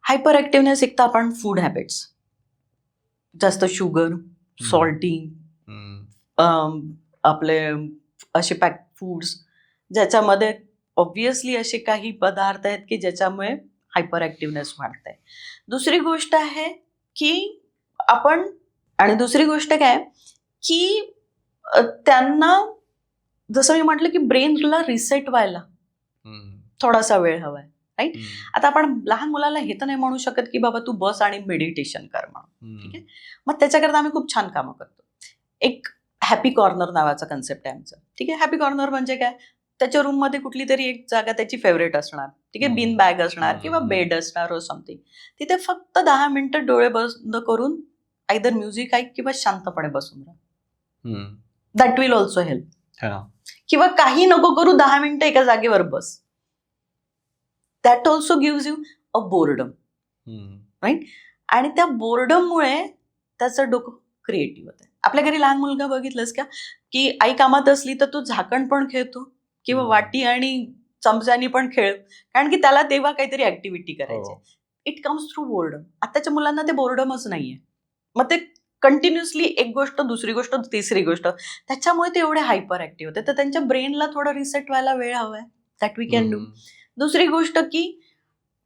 हायपर ऍक्टिव्हनेस एक तर आपण फूड हॅबिट्स, जास्त शुगर, सॉल्टी, आपले असे पॅक फूड्स ज्याच्यामध्ये ऑब्व्हियसली असे काही पदार्थ आहेत की ज्याच्यामुळे हायपर ऍक्टिव्हनेस वाढत आहे. दुसरी गोष्ट आहे की दुसरी गोष्ट काय की त्यांना जसं मी म्हटलं की ब्रेनला रिसेट व्हायला थोडासा वेळ हवाय, राईट. आता आपण लहान मुलाला हे तर नाही म्हणू शकत की बाबा तू बस आणि मेडिटेशन कर म्हणून. ठीक आहे, मग त्याच्याकरता आम्ही खूप छान कामं करतो. एक हॅपी कॉर्नर नावाचा कन्सेप्ट आहे आमचा. ठीक आहे, हॅपी कॉर्नर म्हणजे काय, त्याच्या रूममध्ये कुठली तरी एक जागा त्याची फेवरेट असणार. ठीक आहे, बीन बॅग असणार किंवा बेड असणार और समथिंग. तिथे फक्त 10 मिनिटं डोळे बंद करून आयदर म्युझिक ऐक किंवा शांतपणे बसून राहा. That will also help. किंवा काही नको करू, 10 मिनिटं एका जागेवर बस. That also gives you a boredom, right. आणि त्या बोर्डममुळे त्याचं डोकं क्रिएटिव्ह होतं. आपल्या घरी लहान मुलगा बघितलंस का की आई कामात असली तर तो झाकण पण खेळतो किंवा वाटी आणि चमच्यानी पण खेळ, कारण की त्याला तेव्हा काहीतरी ऍक्टिव्हिटी करायची. It comes through boredom. आताच्या मुलांना ते बोर्डमच नाहीये. मग ते कंटिन्युअसली एक गोष्ट, दुसरी गोष्ट, तिसरी गोष्ट, त्याच्यामुळे ते एवढे हायपर ऍक्टिव्ह होते. तर त्यांच्या ब्रेनला थोडं रिसेट व्हायला वेळ हवाय. That we can do. दुसरी गोष्ट की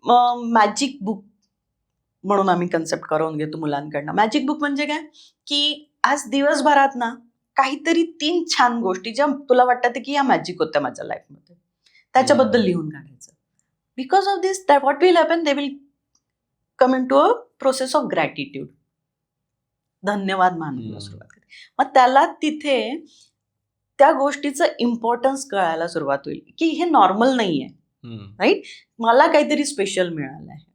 मॅजिक बुक म्हणून आम्ही कन्सेप्ट करून घेतो मुलांकडनं. मॅजिक बुक म्हणजे काय की आज दिवसभरात ना काहीतरी 3 छान गोष्टी ज्या तुला वाटतात की या मॅजिक होत्या माझ्या लाईफमध्ये, त्याच्याबद्दल लिहून काढायचं. Because of this that what will happen, they will come into a process of gratitude. धन्यवाद मानायला सुरुवात करते. मग त्याला तिथे त्या गोष्टीचं इम्पॉर्टन्स कळायला सुरुवात होईल की हे नॉर्मल नाहीये, राईट. मला काहीतरी स्पेशल मिळालं आहे.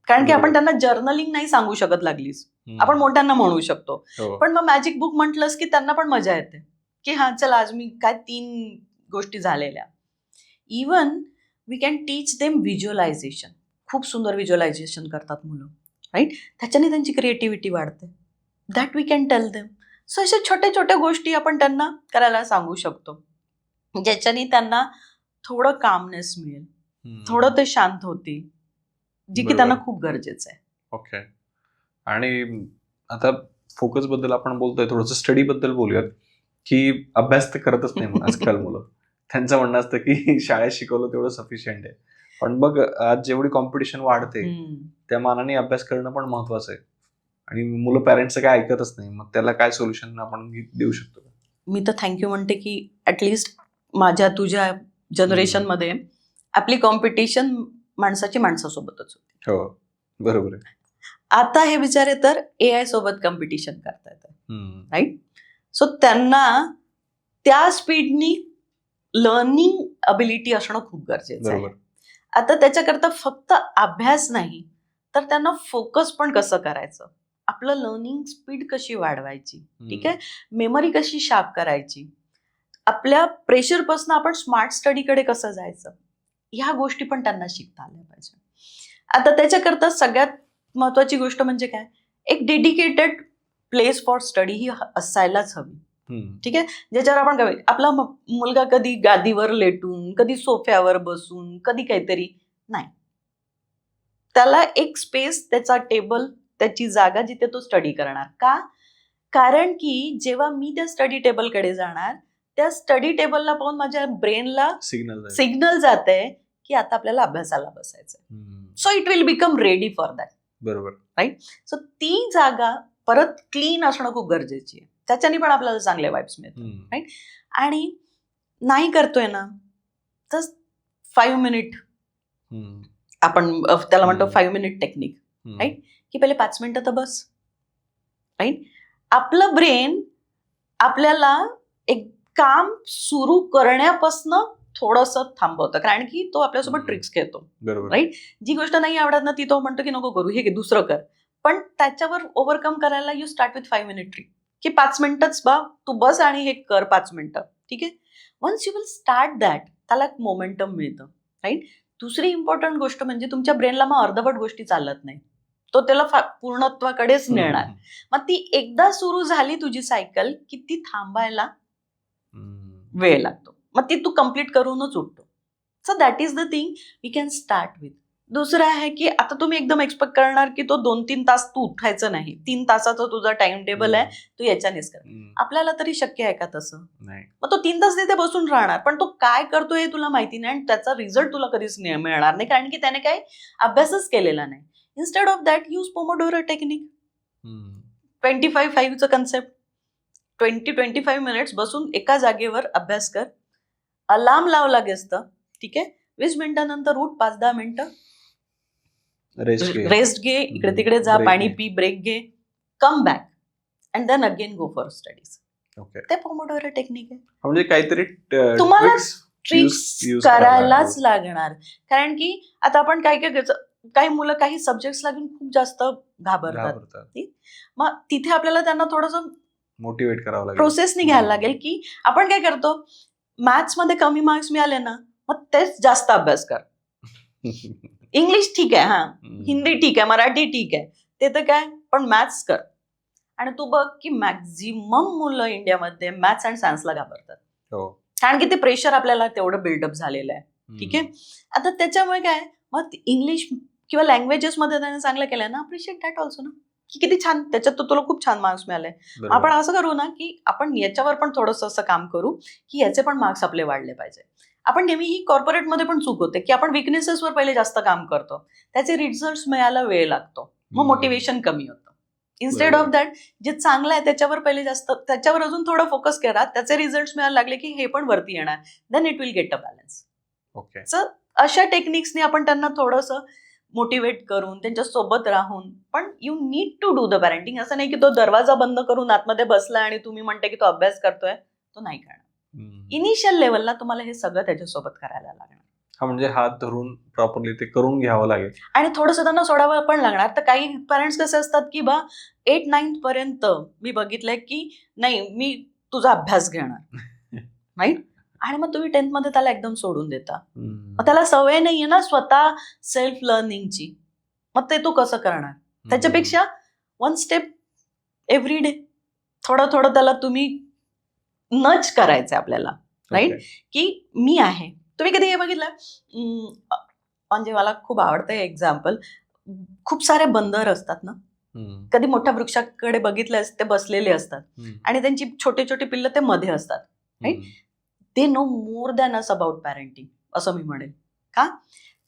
कारण की आपण त्यांना जर्नलिंग नाही सांगू शकत लागलीच, आपण मोठ्यांना म्हणू शकतो. पण मग मॅजिक बुक म्हटलंस की त्यांना पण मजा येते की हा चला आज मी काय 3 गोष्टी झालेल्या. Even we can teach them visualisation. खूप सुंदर व्हिज्युअलायझेशन करतात मुलं, राईट. त्याच्याने त्यांची क्रिएटिव्हिटी वाढते. That we can tell them. So अशा छोट्या छोट्या गोष्टी आपण त्यांना करायला सांगू शकतो, ज्याच्याने त्यांना थोडं कामनेस मिळेल, थोडं ते शांत होतील, जे की त्यांना खूप गरजेचं आहे. ओके. आणि आता फोकस बद्दल आपण बोलतोय, थोडंसं स्टडी बद्दल बोलूयात. की अभ्यास तर करतच नाही आजकाल मुलं. त्यांचं म्हणणं असतं की शाळेत शिकवलं तेवढं सफिशियंट आहे. पण मग आज जेवढी कॉम्पिटिशन वाढते त्या मानाने अभ्यास करणं पण महत्वाचं आहे. आणि मुलं पॅरेंट्सचं काय ऐकतच नाही. मग त्याला काय सोल्युशन आपण देऊ शकतो? मी तर थँक्यू म्हणते की ऍटलिस्ट माझ्या तुझ्या जनरेशनमध्ये आपली कॉम्पिटिशन माणसाची माणसासोबतच होती. हो बरोबर आहे. आता हे बिचारे तर AI सोबत कॉम्पिटिशन करतायत, राईट? सो त्यांना त्या स्पीडनी लर्निंग अबिलिटी असणं खूप गरजेचं आहे. बरोबर. आता त्याच्याकरता फक्त अभ्यास नाही, तर त्यांना फोकस पण कसं करायचं, आपलं लर्निंग स्पीड कशी वाढवायची, ठीक आहे, मेमरी कशी शार्प करायची, आपल्या प्रेशरपासून आपण स्मार्ट स्टडीकडे कसं जायचं, ह्या गोष्टी पण त्यांना शिकता आल्या पाहिजे. आता त्याच्याकरता सगळ्यात महत्वाची गोष्ट म्हणजे काय, एक डेडिकेटेड प्लेस फॉर स्टडी ही असायलाच हवी. ठीक आहे, ज्याच्यावर आपण काय, आपला मुलगा कधी गादीवर लेटून, कधी सोफ्यावर बसून, कधी काहीतरी नाही, त्याला एक स्पेस, त्याचा टेबल, त्याची जागा जिथे तो स्टडी करणार. का? कारण की जेव्हा मी त्या स्टडी टेबलकडे जाणार, त्या स्टडी टेबलला पाहून माझ्या ब्रेनला सिग्नल जात आहे की आता आपल्याला अभ्यासाला बसायचंय. So it will become ready for that. बरोबर, राईट? सो ती जागा परत क्लीन असणं खूप गरजेची आहे. त्याच्याने पण आपल्याला चांगले वाईब्स मिळतात, राईट? आणि नाही करतोय ना, तर 5 मिनिट आपण त्याला म्हणतो 5 मिनिट टेक्निक, राईट? की पहिले 5 मिनिटं तर बस, राईट? आपलं ब्रेन आपल्याला एक काम सुरू करण्यापासनं थोडंसं थांबवतं, कारण की तो आपल्यासोबत ट्रिक्स खेळतो, राईट? जी गोष्ट नाही आवडत ना, ती तो म्हणतो की नको करू, हे घे दुसरं कर. पण त्याच्यावर ओव्हरकम करायला you start with 5 minute trick, की 5 मिनिटच बा तू बस आणि हे कर 5 मिनिटं, ठीक आहे? Once you will start that, त्याला एक मोमेंटम मिळतं, राईट? दुसरी इम्पॉर्टंट गोष्ट म्हणजे तुमच्या ब्रेनला मग अर्धवट गोष्टी चालत नाही, तो त्याला पूर्णत्वाकडेच नेणार. मग ती एकदा सुरू झाली तुझी सायकल की ती थांबायला वेळ लागतो, मग ती तू कम्प्लीट करूनच उठतो. So that is the thing we can start with. दुसरं आहे की आता तुम्ही एकदम एक्सपेक्ट करणार की तो 2-3 तास तू उठायचं नाही, 3 तासाचा तुझा टाइम टेबल आहे, तू याच्यानेच कर. आपल्याला तरी शक्य आहे का तसं? मग तो 3 तास तिथे बसून राहणार, पण तो काय करतोय हे तुला माहिती नाही आणि त्याचा रिझल्ट तुला कधीच मिळणार नाही, कारण की त्याने काही अभ्यासच केलेला नाही. Instead of that use Pomodoro technique, 25-5चं कन्सेप्ट. 20-25 मिनिट्स बसून एका जागेवर अभ्यास कर, अलार्म लाव लागेच तर, ठीक आहे, 20 मिनिटांनंतर उठ, 5-10 मिनिटं रेस्ट घे, इकडे तिकडे जा, पाणी पी, ब्रेक घे, come back and then again go for studies. ते पोमोडोरो टेक्निक आहे. म्हणजे काहीतरी तुम्हाला ट्रिक्स करायलाच लागणार, कारण की आता आपण काही मुलं काही सब्जेक्ट्सला घेऊन खूप जास्त घाबरतात. मग तिथे आपल्याला त्यांना थोडंसं मोटिवेट करावं लागेल, प्रोसेसनी घ्यायला लागेल, की आपण काय करतो, मॅथ्स मध्ये कमी मार्क्स मिळाले ना, मग तेच जास्त अभ्यास कर. इंग्लिश ठीक आहे, हा, हिंदी ठीक आहे, मराठी ठीक आहे, ते तर काय, पण मॅथ्स कर. आणि तू बघ की मॅक्झिमम मुलं इंडियामध्ये मॅथ्स अँड सायन्सला घाबरतात, कारण की ते प्रेशर आपल्याला तेवढं बिल्डअप झालेलं आहे, ठीक आहे? आता त्याच्यामुळे काय, मग इंग्लिश किंवा लँग्वेजेस मध्ये त्याने चांगलं केलंय ना, अप्रिशिएट दॅट ऑल्सो ना, की किती छान, त्याच्यात तुला खूप छान मार्क्स मिळाले. आपण असं करू ना की आपण याच्यावर पण थोडंसं असं काम करू की याचे पण मार्क्स आपले वाढले पाहिजे. आपण नेहमी ही कॉर्पोरेटमध्ये पण चूक होते की आपण विकनेसेसवर पहिले जास्त काम करतो, त्याचे रिझल्ट मिळायला वेळ लागतो, मग मोटिवेशन कमी होतं. इन्स्टेड ऑफ दॅट जे चांगलं आहे त्याच्यावर पहिले जास्त, त्याच्यावर अजून थोडं फोकस करा, त्याचे रिझल्ट मिळायला लागले की हे पण वरती येणार, then it will get a balance. So अशा टेक्निक्सनी आपण त्यांना थोडंसं मोटिवेट करून त्यांच्या सोबत राहून, पण you need to do the parenting. असं नाही की तो दरवाजा बंद करून आतमध्ये बसला आणि तुम्ही म्हणते की तो अभ्यास करतोय, तो नाही करणार. इनिशियल लेवलला तुम्हाला हे सगळं त्याच्यासोबत करायला लागणार. हा, म्हणजे हात धरून प्रॉपरली ते करून घ्यावं लागेल आणि थोडंसं त्यांना सोडावं पण लागणार. तर काही पॅरेंट्स कसे असतात की 8-9 पर्यंत मी बघितलंय की नाही, मी तुझा अभ्यास घेणार, राईट? आणि मग तुम्ही 10th मध्ये त्याला एकदम सोडून देता, मग त्याला सवय नाहीये ना स्वतः सेल्फ लर्निंगची, मग ते तू कसं करणार? त्याच्यापेक्षा 1 स्टेप एव्हरी डे, थोडं थोडं त्याला तुम्ही नच करायचंय आपल्याला, राईट? की मी आहे. तुम्ही कधी हे बघितलं, म्हणजे मला खूप आवडतं हे एक्झाम्पल, खूप सारे बंदर असतात ना, कधी मोठ्या वृक्षाकडे बघितलं, ते बसलेले असतात आणि त्यांची छोटे छोटे पिल्लं ते मध्ये असतात, right? They know more than us about parenting, असं मी म्हणेन. का?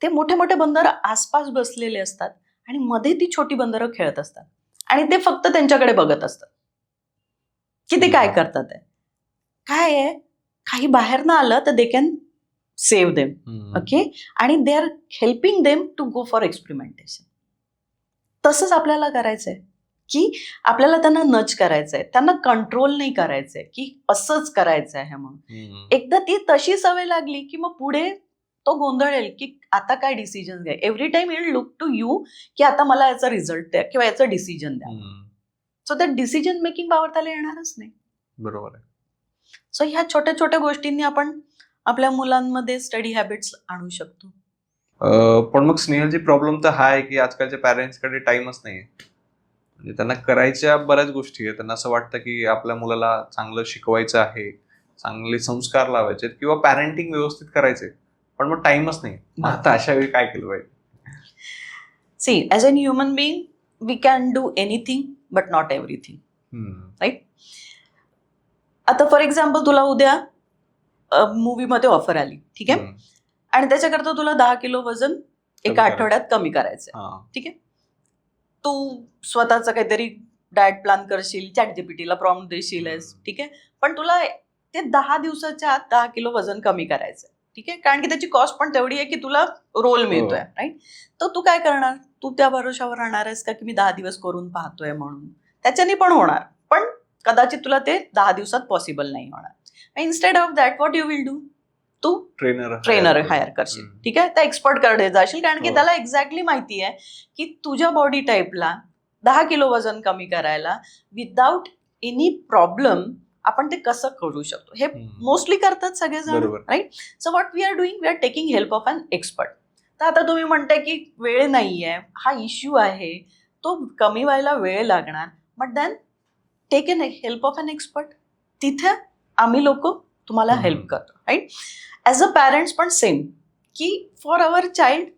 ते मोठे मोठे बंदर आसपास बसलेले असतात आणि मध्ये ती छोटी बंदरं खेळत असतात आणि ते फक्त त्यांच्याकडे बघत असतात की ते काय करतात आहे. काय आहे, काही बाहेर ना आलं तर they can save them. Okay, आणि they are helping them to go for experimentation. तसंच आपल्याला करायचंय की आपल्याला त्यांना नच करायचंय, त्यांना कंट्रोल नाही करायचंय की असंच करायचं आहे म्हणून. एकदा ती तशी सवय लागली की मग पुढे तो गोंधळेल की आता काय डिसिजन घ्या. Every time it look to you की आता मला याचा रिझल्ट द्या किंवा याचा डिसिजन द्या. So that decision making power त्याला येणारच नाही. बरोबर आहे. सो ह्या छोट्या छोट्या गोष्टींनी आपण आपल्या मुलांमध्ये स्टडी हॅबिट्स आणू शकतो. पण मग स्नेहलची प्रॉब्लेम तर हा आहे की आजकालच्या पॅरेंट्सकडे टाइमच नाही. म्हणजे त्यांना करायच्या बऱ्याच गोष्टी आहेत. त्यांना असं वाटतं की आपल्या मुलाला चांगलं शिकवायचं आहे, चांगले संस्कार लावायचे किंवा पॅरेंटिंग व्यवस्थित करायचे, पण मग टाइमच नाही. मग आता अशा वेळी काय केलं पाहिजे? See, as an human being we can do anything but not everything, right? आता फॉर एक्झाम्पल तुला उद्या मूवीमध्ये ऑफर आली, ठीक आहे, आणि त्याच्याकरता तुला 10 किलो वजन एका आठवड्यात कमी करायचंय, ठीक आहे. तू स्वतःचं काहीतरी डाएट प्लॅन करशील, ChatGPT ला प्रॉम्प्ट देशील, ठीक आहे, पण तुला ते 10 दिवसाच्या आत 10 किलो वजन कमी करायचंय, ठीक आहे, कारण की त्याची कॉस्ट पण तेवढी आहे की तुला रोल मिळतोय, राईट? तर तू काय करणार? तू त्या भरोशावर राहणार आहेस का की मी 10 दिवस करून पाहतोय म्हणून? त्याच्याने पण होणार, पण कदाचित तुला ते 10 दिवसात पॉसिबल नाही होणार. Instead of that what you will do? तू ट्रेनर हायर करशील, ठीक आहे, त्या एक्सपर्ट कडे जाशील, कारण की त्याला एक्झॅक्टली माहिती आहे की तुझ्या बॉडी टाईपला 10 किलो वजन कमी करायला विदाउट एनी प्रॉब्लेम आपण ते कसं करू शकतो. हे मोस्टली करतात सगळेजण, right? So what we are doing, we are taking help of an expert. तर आता तुम्ही म्हणताय की वेळ नाहीये, हा इश्यू आहे, तो कमी व्हायला वेळ लागणार, but then take an help of an expert. तिथे आम्ही लोक तुम्हाला हेल्प करतो, राईट? ॲज अ पॅरेंट्स पण सेम, की for our child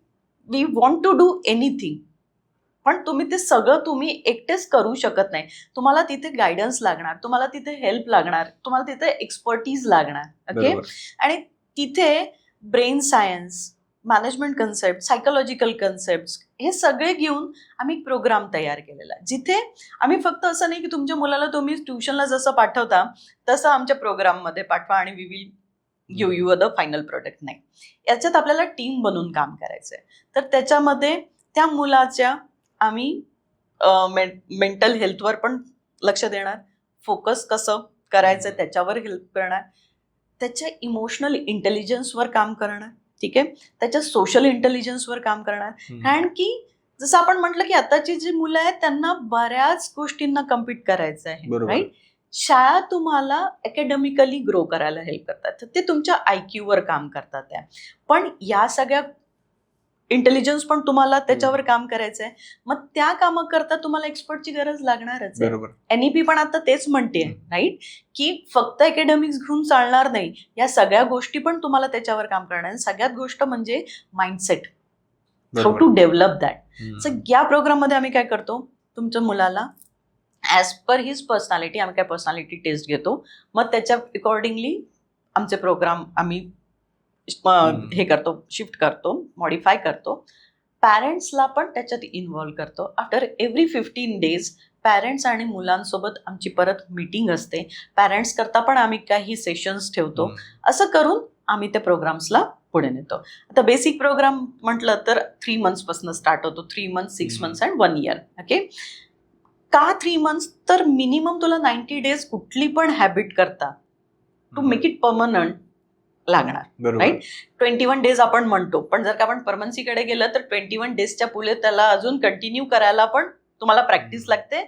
we want to do anything, पण तुम्ही ते सगळं तुम्ही एकटेच करू शकत नाही. तुम्हाला तिथे गायडन्स लागणार, तुम्हाला तिथे हेल्प लागणार, तुम्हाला तिथे एक्सपर्टीज लागणार, ओके? आणि तिथे brain science, management concept, psychological concept हे सगळे घेऊन आम्ही एक प्रोग्राम तयार केलेला आहे, जिथे आम्ही फक्त असं नाही की तुमच्या मुलाला तुम्ही ट्युशनला जसं पाठवता तसं आमच्या प्रोग्राममध्ये पाठवा आणि we will give you the final product. नाही, याच्यात आपल्याला टीम बनून काम करायचं आहे. तर त्याच्यामध्ये त्या मुलाच्या आम्ही मेंटल हेल्थवर पण लक्ष देणार, फोकस कसं करायचं त्याच्यावर हेल्प करणार, त्याच्या इमोशनल इंटेलिजन्सवर काम करणार, ठीक आहे, त्याच्या सोशल इंटेलिजन्सवर काम करणार. कारण की जसं आपण म्हटलं की आताची जी मुलं आहेत त्यांना बऱ्याच गोष्टींना कम्पीट करायचं आहे, राईट? शाळा तुम्हाला अकॅडमिकली ग्रो करायला हेल्प करतात, तर ते तुमच्या IQ वर काम करतात त्या, पण या सगळ्या इंटेलिजन्स पण तुम्हाला त्याच्यावर काम करायचं आहे. मग त्या कामाकरता तुम्हाला एक्सपर्टची गरज लागणारच आहे. NEP पण आता तेच म्हणते, राईट, की फक्त अकॅडमिक्स घेऊन चालणार नाही, या सगळ्या गोष्टी पण तुम्हाला त्याच्यावर काम करणार. सगळ्यात गोष्ट म्हणजे mindset, how to develop that. So या प्रोग्राममध्ये आम्ही काय करतो, तुमच्या मुलाला ॲज पर हिज पर्सनॅलिटी आम्ही काय पर्सनॅलिटी टेस्ट घेतो, मग त्याच्या अकॉर्डिंगली आमचे प्रोग्राम आम्ही हे करतो, शिफ्ट करतो, मॉडिफाय करतो. पॅरेंट्सला पण त्याच्यात इन्व्हॉल्व करतो. आफ्टर एव्हरी 15 days पॅरेंट्स आणि मुलांसोबत आमची परत मीटिंग असते. पॅरेंट्स करता पण आम्ही काही सेशन्स ठेवतो. असं करून आम्ही त्या प्रोग्राम्सला पुढे नेतो. आता बेसिक प्रोग्राम म्हटलं तर 3 months पासून स्टार्ट होतो. 3 months, 6 months and 1 year. Okay, का 3 months? तर मिनिमम तुला 90 days कुठली पण हॅबिट करता टू मेक इट परमनंट लागणार, राईट? 21 days आपण म्हणतो, पण जर का आपण परमनन्सीकडे गेलं तर 21 daysच्या पुढे त्याला अजून कंटिन्यू करायला पण तुम्हाला प्रॅक्टिस लागते.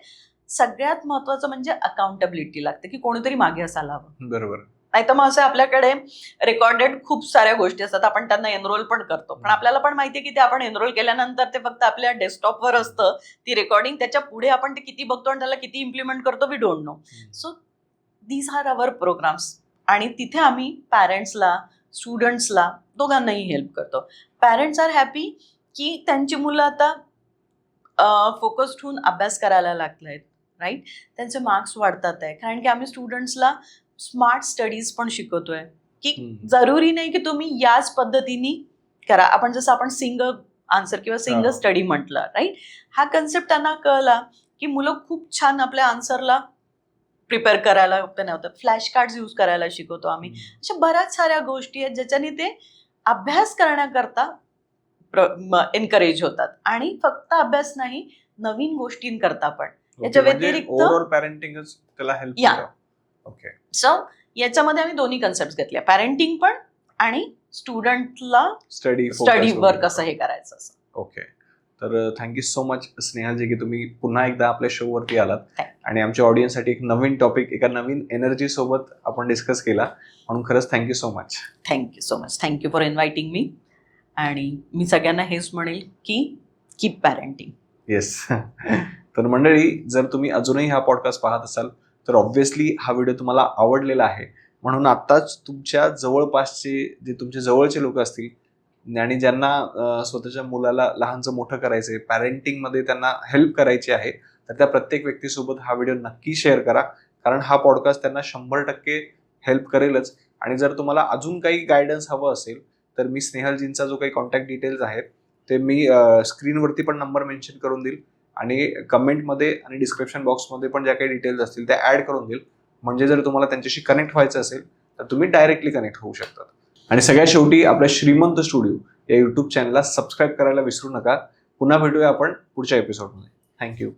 सगळ्यात महत्वाचं म्हणजे अकाउंटेबिलिटी लागते, की कोणीतरी मागे असायला हवं. बरोबर. नाही तर मग असं आपल्याकडे रेकॉर्डेड खूप साऱ्या गोष्टी असतात, आपण त्यांना एनरोल पण करतो, पण आपल्याला पण माहितीये की ते आपण एनरोल केल्यानंतर ते फक्त आपल्या डेस्कटॉपवर असतं ती रेकॉर्डिंग, त्याच्या पुढे आपण ते किती बघतो आणि त्याला किती इम्प्लिमेंट करतो we don't know. So these are our programmes, आणि तिथे आम्ही पॅरेंट्सला, स्टुडंट्सला दोघांनाही हेल्प करतो. पॅरेंट्स आर हॅपी की त्यांची मुलं आता फोकस्ड होऊन अभ्यास करायला लागलेत, राईट? त्यांचे मार्क्स वाढतात आहे, कारण की आम्ही स्टुडंट्सला स्मार्ट स्टडीज पण शिकवतोय, की जरुरी नाही की तुम्ही याच पद्धतीने करा. आपण जसं आपण सिंगल आन्सर किंवा सिंगल स्टडी म्हटलं, राईट? हा कन्सेप्ट त्यांना कळला की मुलं खूप छान आपल्या आन्सरला प्रिपेअर करायला होतं. फ्लॅश कार्ड्स यूज करायला शिकवतो आम्ही. अशा बऱ्याच साऱ्या गोष्टी आहेत ज्याच्याने ते अभ्यास करण्याकरता एनकरेज होतात. आणि फक्त अभ्यास नाही, नवीन गोष्टींकरता पण. याच्या व्यतिरिक्त ओव्हरऑल पॅरेंटिंगच त्याला हेल्प या. होतं. ओके. सो याच्यामध्ये आम्ही दोन्ही कन्सेप्ट घेतले, पॅरेंटिंग पण आणि स्टुडंटला स्टडीवर कसं हे करायचं असं. ओके. तर थँक्यू सो मच स्नेहाजी की तुम्ही पुन्हा एकदा आपल्या शो वरती आलात Thank आणि आमच्या ऑडियन्ससाठी एक नवीन टॉपिक एका नवीन एनर्जी सोबत आपण डिस्कस केला, म्हणून खरंच thank you so much. Thank you so much. Thank you for inviting me. आणि मी सगळ्यांना हेच म्हणेल की कीप पॅरेंटिंग. येस. तर मंडळी, जर तुम्ही अजूनही हा पॉडकास्ट पाहत असाल तर ऑब्व्हियसली हा व्हिडिओ तुम्हाला आवडलेला आहे, म्हणून आत्ताच तुमच्या जवळपासचे जे तुमचे जवळचे लोक असतील आणि ज्यांना स्वतःच्या मुलाला लहानचं मोठं करायचं आहे, पॅरेंटिंगमध्ये त्यांना हेल्प करायची आहे, तर त्या प्रत्येक व्यक्तीसोबत हा व्हिडिओ नक्की शेअर करा, कारण हा पॉडकास्ट त्यांना 100% हेल्प करेलच. आणि जर तुम्हाला अजून काही गायडन्स हवं असेल तर मी स्नेहलजींचा जो काही कॉन्टॅक्ट डिटेल्स आहेत ते मी स्क्रीनवरती पण नंबर मेन्शन करून देईल आणि कमेंटमध्ये आणि डिस्क्रिप्शन बॉक्समध्ये पण ज्या काही डिटेल्स असतील त्या ॲड करून देईल, म्हणजे जर तुम्हाला त्यांच्याशी कनेक्ट व्हायचं असेल तर तुम्ही डायरेक्टली कनेक्ट होऊ शकता. आणि सगळ्यात शेवटी आपल्या श्रीमंत स्टुडिओ या यूट्यूब चॅनलला सबस्क्राईब करायला विसरू नका. पुन्हा भेटूया आपण पुढच्या एपिसोडमध्ये. थँक्यू.